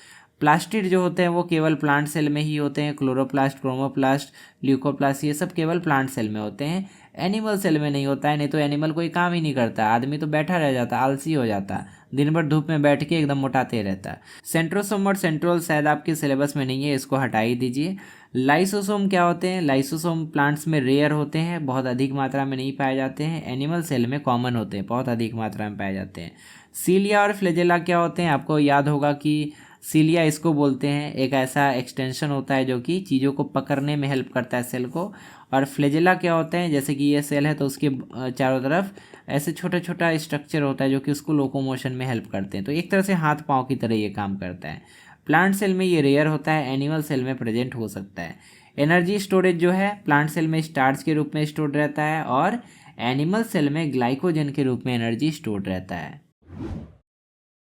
प्लास्टिड जो होते हैं वो केवल प्लांट सेल में ही होते हैं, क्लोरोप्लास्ट, क्रोमोप्लास्ट, ल्यूकोप्लास्ट ये सब केवल प्लांट सेल में होते हैं, एनिमल सेल में नहीं होता है। नहीं तो एनिमल कोई काम ही नहीं करता, आदमी तो बैठा रह जाता, आलसी हो जाता, दिन भर धूप में बैठ के एकदम मोटाते रहता। सेंट्रोसोम और सेंट्रोल शायद आपके सिलेबस में नहीं है, इसको हटा ही दीजिए। लाइसोसोम क्या होते हैं, लाइसोसोम प्लांट्स में रेयर होते हैं, बहुत अधिक मात्रा में नहीं पाए जाते हैं, एनिमल सेल में कॉमन होते हैं, बहुत अधिक मात्रा में पाए जाते हैं। सीलिया और फ्लैजेला क्या होते हैं, आपको याद होगा कि सीलिया इसको बोलते हैं, एक ऐसा एक्सटेंशन होता है जो कि चीज़ों को पकड़ने में हेल्प करता है सेल को। और फ्लैजेला क्या होते हैं, जैसे कि ये सेल है तो उसके चारों तरफ ऐसे छोटा छोटा स्ट्रक्चर होता है जो कि उसको लोकोमोशन में हेल्प करते हैं, तो एक तरह से हाथ पाँव की तरह ये काम करता है। प्लांट सेल में ये रेयर होता है, एनिमल सेल में प्रेजेंट हो सकता है। एनर्जी स्टोरेज जो है प्लांट सेल में स्टार्च के रूप में स्टोर रहता है और एनिमल सेल में ग्लाइकोजन के रूप में एनर्जी स्टोर रहता है।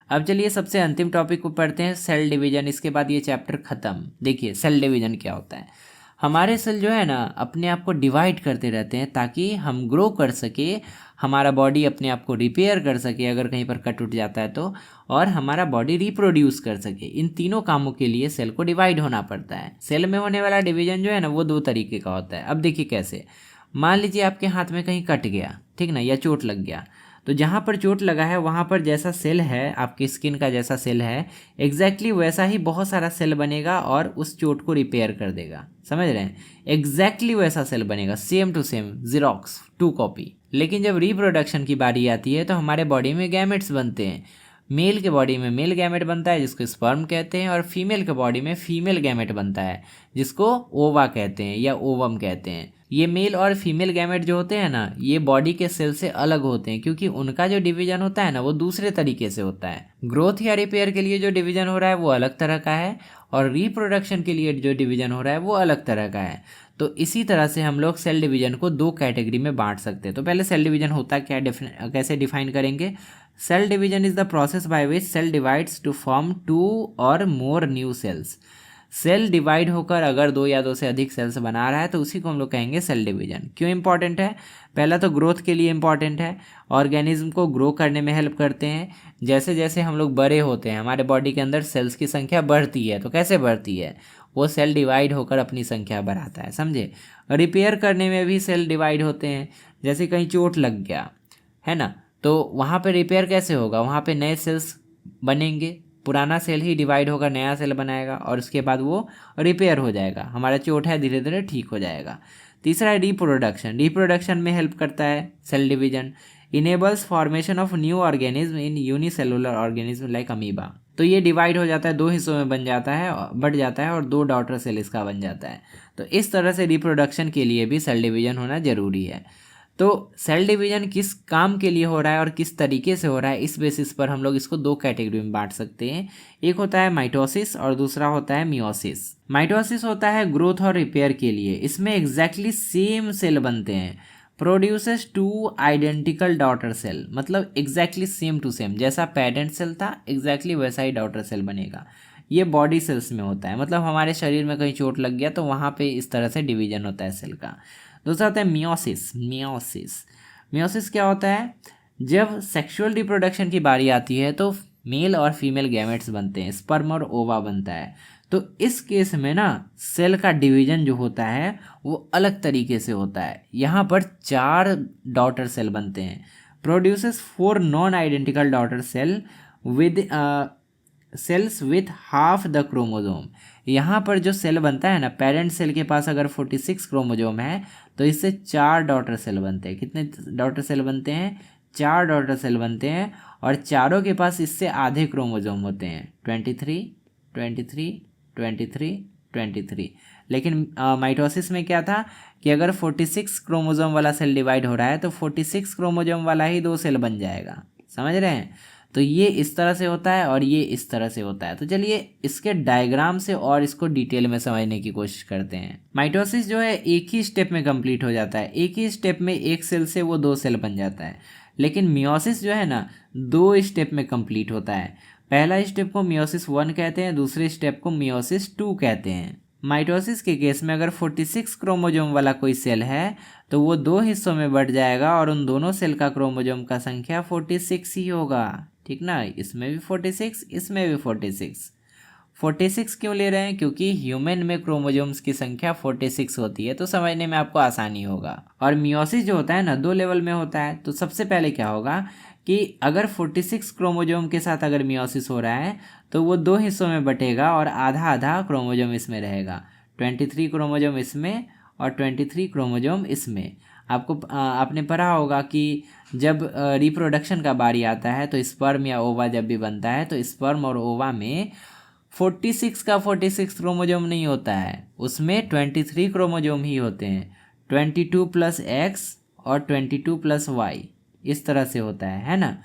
अब चलिए सबसे अंतिम टॉपिक को पढ़ते हैं, सेल डिवीजन। इसके बाद ये चैप्टर खत्म। देखिए सेल डिवीजन क्या होता है, हमारे सेल जो है ना अपने आप को डिवाइड करते रहते हैं ताकि हम ग्रो कर सके, हमारा बॉडी अपने आप को रिपेयर कर सके अगर कहीं पर कट उठ जाता है तो, और हमारा बॉडी रिप्रोड्यूस कर सके। इन तीनों कामों के लिए सेल को डिवाइड होना पड़ता है। सेल में होने वाला डिवीजन जो है ना वो दो तरीके का होता है। अब देखिए कैसे, मान लीजिए आपके हाथ में कहीं कट गया, ठीक ना, या चोट लग गया, तो जहाँ पर चोट लगा है वहाँ पर जैसा सेल है, आपकी स्किन का जैसा सेल है, एग्जैक्टली वैसा ही बहुत सारा सेल बनेगा और उस चोट को रिपेयर कर देगा। समझ रहे हैं, एग्जैक्टली वैसा सेल बनेगा, same to same, Xerox, 2 copy. लेकिन जब रिप्रोडक्शन की बारी आती है तो हमारे बॉडी में गैमेट्स बनते हैं। मेल के बॉडी में मेल गैमेट बनता है जिसको स्पर्म कहते हैं, और फीमेल के बॉडी में फीमेल गैमेट बनता है जिसको ओवा कहते हैं या ओवम कहते हैं। ये मेल और फीमेल गैमेट जो होते हैं ना ये बॉडी के सेल से अलग होते हैं क्योंकि उनका जो डिवीजन होता है ना वो दूसरे तरीके से होता है। ग्रोथ या रिपेयर के लिए जो डिवीजन हो रहा है वो अलग तरह का है और रिप्रोडक्शन के लिए जो डिवीजन हो रहा है वो अलग तरह का है। तो इसी तरह से हम लोग सेल डिवीजन को दो कैटेगरी में बांट सकते हैं। तो पहले सेल डिवीजन होता क्या, कैसे डिफाइन करेंगे। Cell division is the process by which cell divides to form 2 और more new cells. Cell divide होकर अगर 2 या 2 से अधिक सेल्स बना रहा है तो उसी को हम लोग कहेंगे सेल डिवीजन। क्यों इंपॉर्टेंट है, पहला तो ग्रोथ के लिए इंपॉर्टेंट है, ऑर्गेनिज्म को ग्रो करने में हेल्प करते हैं। जैसे जैसे हम लोग बड़े होते हैं हमारे बॉडी के अंदर सेल्स की संख्या बढ़ती है, तो कैसे बढ़ती है, वो सेल डिवाइड होकर अपनी संख्या बढ़ाता है, समझे। रिपेयर करने में भी सेल डिवाइड होते हैं, जैसे कहीं चोट लग गया है ना, तो वहाँ पे रिपेयर कैसे होगा, वहाँ पे नए सेल्स बनेंगे, पुराना सेल ही डिवाइड होकर नया सेल बनाएगा और उसके बाद वो रिपेयर हो जाएगा, हमारा चोट है धीरे धीरे ठीक हो जाएगा। तीसरा है रिप्रोडक्शन। रिप्रोडक्शन में हेल्प करता है cell division. Enables formation of new organism in unicellular organism like amoeba. तो ये डिवाइड हो जाता है, 2 हिस्सों में बन जाता है, बढ़ जाता है और 2 डॉटर सेल इसका बन जाता है। तो इस तरह से रिप्रोडक्शन के लिए भी सेल डिवीजन होना जरूरी है। तो सेल डिवीजन किस काम के लिए हो रहा है और किस तरीके से हो रहा है, इस बेसिस पर हम लोग इसको 2 कैटेगरी में बांट सकते हैं। एक होता है माइटोसिस और दूसरा होता है मियोसिस। माइटोसिस होता है ग्रोथ और रिपेयर के लिए, इसमें एग्जैक्टली सेम सेल बनते हैं, प्रोड्यूसेस 2 आइडेंटिकल डॉटर सेल, मतलब एग्जैक्टली सेम टू सेम, जैसा पेरेंट सेल था एग्जैक्टली वैसा ही डॉटर सेल बनेगा। ये बॉडी सेल्स में होता है, मतलब हमारे शरीर में कहीं चोट लग गया तो वहाँ पे इस तरह से डिवीजन होता है सेल का। दूसरा होता है मियोसिस। मियोसिस क्या होता है, जब सेक्सुअल रिप्रोडक्शन की बारी आती है तो मेल और फीमेल गैमेट्स बनते हैं, स्पर्म और ओवा बनता है। तो इस केस में ना सेल का डिवीजन जो होता है वो अलग तरीके से होता है। यहाँ पर 4 डॉटर सेल बनते हैं, produces 4 non identical daughter cell with cells with half the chromosome. यहाँ पर जो सेल बनता है ना, पेरेंट सेल के पास अगर 46 क्रोमोजोम है तो इससे 4 डॉटर सेल बनते हैं। कितने डॉटर सेल बनते हैं, 4 डॉटर सेल बनते हैं, और चारों के पास इससे आधे क्रोमोजोम होते हैं, 23, 23, 23, 23। लेकिन माइटोसिस में क्या था कि अगर 46 क्रोमोसोम वाला सेल डिवाइड हो रहा है तो 46 क्रोमोसोम वाला ही 2 सेल बन जाएगा, समझ रहे हैं। तो ये इस तरह से होता है और ये इस तरह से होता है। तो चलिए इसके डायग्राम से और इसको डिटेल में समझने की कोशिश करते हैं। माइटोसिस जो है एक ही स्टेप में कंप्लीट हो जाता है, एक ही स्टेप में एक सेल से वो 2 सेल बन जाता है। लेकिन मियोसिस जो है ना 2 स्टेप में कंप्लीट होता है। पहला स्टेप को मियोसिस 1 कहते हैं, दूसरे स्टेप को मियोसिस 2 कहते हैं। माइटोसिस के केस में अगर 46 क्रोमोसोम वाला कोई सेल है तो वो 2 हिस्सों में बढ़ जाएगा और उन दोनों सेल का क्रोमोसोम का संख्या 46 ही होगा, ठीक ना। इसमें भी 46, इसमें भी 46। 46 क्यों ले रहे हैं? क्योंकि ह्यूमन में क्रोमोसोम्स की संख्या 46 होती है, तो समझने में आपको आसानी होगा। और मियोसिस जो होता है ना 2 लेवल में होता है। तो सबसे पहले क्या होगा कि अगर 46 क्रोमोसोम के साथ अगर मियोसिस हो रहा है तो वो 2 हिस्सों में बटेगा और आधा आधा क्रोमोसोम इसमें रहेगा। 23 क्रोमोसोम इसमें और 23 क्रोमोसोम इसमें। आपने पढ़ा होगा कि जब रिप्रोडक्शन का बारी आता है तो स्पर्म या ओवा जब भी बनता है तो स्पर्म और ओवा में 46 का 46 क्रोमोसोम नहीं होता है, उसमें 23 क्रोमोसोम ही होते हैं। 22 + X और 22 + Y इस तरह से होता है ना।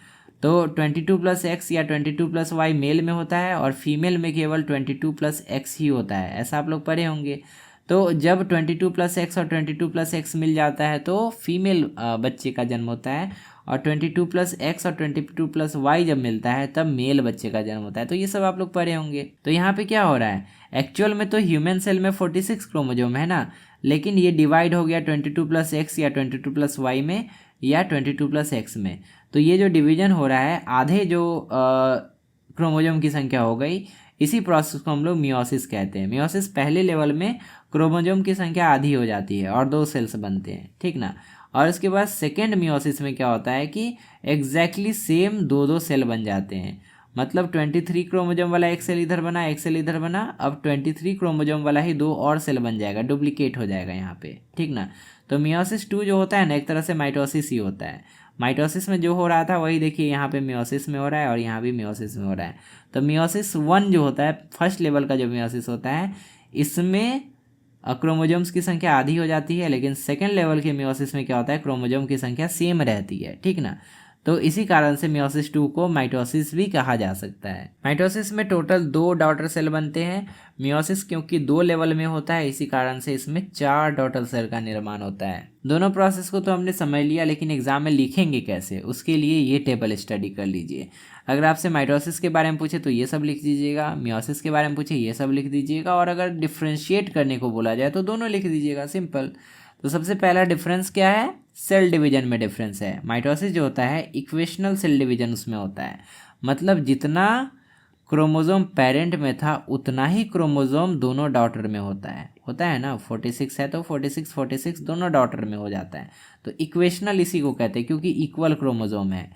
तो 22 + X या 22 + Y मेल में होता है और फीमेल में केवल 22 + X ही होता है, ऐसा आप लोग पढ़े होंगे। तो जब 22 + X और 22 + X मिल जाता है तो फीमेल बच्चे का जन्म होता है और 22 + X और 22 + Y जब मिलता है तब मेल बच्चे का जन्म होता है। तो ये सब आप लोग पढ़े होंगे। तो यहाँ पे क्या हो रहा है, एक्चुअल में तो ह्यूमन सेल में 46 क्रोमोसोम है ना, लेकिन ये डिवाइड हो गया 22 + X या 22 + Y में या 22 + X में। तो ये जो डिवीजन हो रहा है आधे जो क्रोमोसोम की संख्या हो गई, इसी प्रोसेस को हम लोग मियोसिस कहते हैं। मियोसिस पहले लेवल में क्रोमोसोम की संख्या आधी हो जाती है और 2 सेल्स बनते हैं, ठीक ना। और इसके बाद सेकेंड मियोसिस में क्या होता है कि एग्जैक्टली सेम 2 सेल बन जाते हैं। मतलब 23 क्रोमोसोम वाला एक सेल इधर बना, एक सेल इधर बना, अब 23 क्रोमोसोम वाला ही 2 और सेल बन जाएगा, डुप्लीकेट हो जाएगा यहाँ पे, ठीक ना। तो मियोसिस 2 जो होता है ना एक तरह से माइटोसिस ही होता है। माइटोसिस में जो हो रहा था वही देखिए यहाँ पे मियोसिस में हो रहा है और यहाँ भी मियोसिस में हो रहा है। तो मियोसिस 1 जो होता है फर्स्ट लेवल का जो मियोसिस होता है, इसमें क्रोमोसोम्स की संख्या आधी हो जाती है, लेकिन सेकेंड लेवल के मियोसिस में क्या होता है क्रोमोसोम की संख्या सेम रहती है, ठीक ना। तो इसी कारण से मियोसिस 2 को माइटोसिस भी कहा जा सकता है। माइटोसिस में टोटल 2 डॉटर सेल बनते हैं। मियोसिस क्योंकि 2 लेवल में होता है इसी कारण से इसमें 4 डॉटर सेल का निर्माण होता है। दोनों प्रोसेस को तो हमने समझ लिया, लेकिन एग्जाम में लिखेंगे कैसे उसके लिए ये टेबल स्टडी कर लीजिए। अगर आपसे माइटोसिस के बारे में पूछे तो ये सब लिख दीजिएगा, मियोसिस के बारे में पूछे ये सब लिख दीजिएगा, और अगर डिफ्रेंशिएट करने को बोला जाए तो दोनों लिख दीजिएगा, सिंपल। तो सबसे पहला डिफरेंस क्या है, सेल डिवीजन में डिफरेंस है। माइटोसिस जो होता है इक्वेशनल सेल डिवीजन उसमें होता है, मतलब जितना क्रोमोसोम पेरेंट में था उतना ही क्रोमोसोम दोनों डॉटर में होता है ना। 46 है तो 46 दोनों डॉटर में हो जाता है। तो इक्वेशनल इसी को कहते हैं क्योंकि इक्वल क्रोमोसोम है।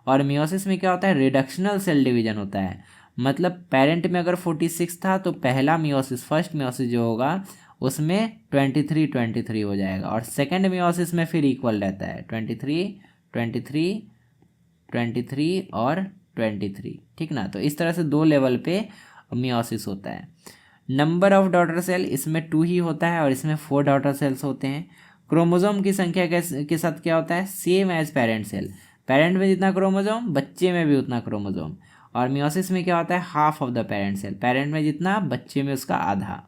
और मियोसिस में क्या होता है, रिडक्शनल सेल डिवीजन होता है, मतलब पेरेंट में अगर 46 था तो पहला मियोसिस फर्स्ट मियोसिस जो होगा उसमें 23 हो जाएगा, और सेकेंड मियोसिस में फिर इक्वल रहता है 23 और 23, ठीक ना। तो इस तरह से 2 लेवल पे मियोसिस होता है। नंबर ऑफ डॉटर सेल इसमें 2 ही होता है और इसमें 4 डॉटर सेल्स होते हैं। क्रोमोसोम की संख्या के साथ क्या होता है, same as parent cell, parent में जितना क्रोमोसोम बच्चे में भी उतना क्रोमोसोम। और मियोसिस में क्या होता है, half of the parent cell, parent में जितना बच्चे में उसका आधा।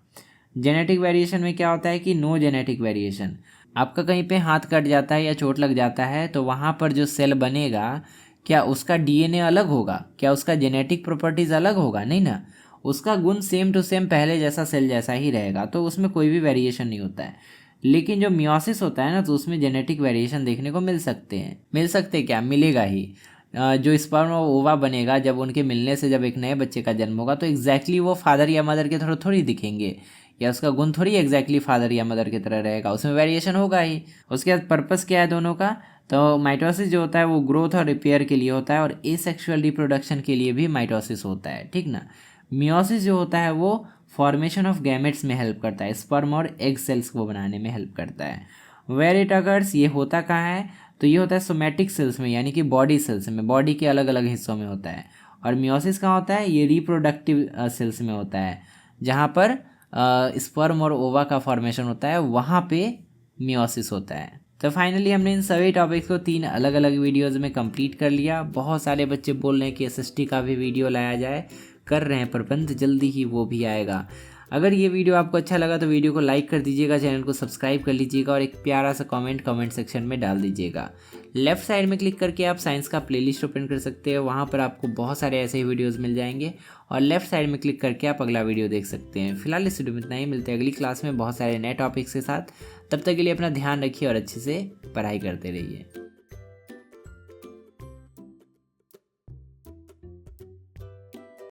जेनेटिक वेरिएशन में क्या होता है कि नो जेनेटिक वेरिएशन। आपका कहीं पे हाथ कट जाता है या चोट लग जाता है तो वहाँ पर जो सेल बनेगा क्या उसका डीएनए अलग होगा, क्या उसका जेनेटिक प्रॉपर्टीज़ अलग होगा, नहीं ना। उसका गुण सेम टू सेम पहले जैसा सेल जैसा ही रहेगा, तो उसमें कोई भी वेरिएशन नहीं होता है। लेकिन जो मियोसिस होता है ना तो उसमें जेनेटिक वेरिएशन देखने को मिल सकते क्या, मिलेगा ही। जो स्पर्म और ओवा बनेगा जब उनके मिलने से जब एक नए बच्चे का जन्म होगा तो एग्जैक्टली वो फादर या मदर के थोड़ी दिखेंगे, या उसका गुण थोड़ी एग्जैक्टली फादर या मदर की तरह रहेगा, उसमें वेरिएशन होगा ही। उसके बाद पर्पस क्या है दोनों का, तो माइटोसिस जो होता है वो ग्रोथ और रिपेयर के लिए होता है, और एसेक्सुअल रिप्रोडक्शन के लिए भी माइटोसिस होता है, ठीक ना। मियोसिस जो होता है वो फॉर्मेशन ऑफ गैमेट्स में हेल्प करता है, स्पर्म और एग सेल्स को बनाने में हेल्प करता है। वेयर इट अकर्स, ये होता कहाँ है, तो ये होता है सोमैटिक सेल्स में, यानी कि बॉडी सेल्स में, बॉडी के अलग अलग हिस्सों में होता है। और मियोसिस कहाँ होता है, ये रिप्रोडक्टिव सेल्स में होता है, जहाँ पर स्पर्म और ओवा का फॉर्मेशन होता है, वहाँ पे मियोसिस होता है। तो फाइनली हमने इन सभी टॉपिक्स को 3 अलग अलग वीडियोस में कंप्लीट कर लिया। बहुत सारे बच्चे बोल रहे हैं कि एसएसटी का भी वीडियो लाया जाए, कर रहे हैं प्रबंध, जल्दी ही वो भी आएगा। अगर ये वीडियो आपको अच्छा लगा तो वीडियो को लाइक कर दीजिएगा, चैनल को सब्सक्राइब कर लीजिएगा और एक प्यारा सा कमेंट सेक्शन में डाल दीजिएगा। लेफ्ट साइड में क्लिक करके आप साइंस का प्लेलिस्ट ओपन कर सकते हो, वहाँ पर आपको बहुत सारे ऐसे ही वीडियोस मिल जाएंगे और लेफ्ट साइड में क्लिक करके आप अगला वीडियो देख सकते हैं। फिलहाल इस वीडियो में इतना ही, मिलते हैं अगली क्लास में बहुत सारे नए टॉपिक्स के साथ। तब तक के लिए अपना ध्यान रखिए और अच्छे से पढ़ाई करते रहिए।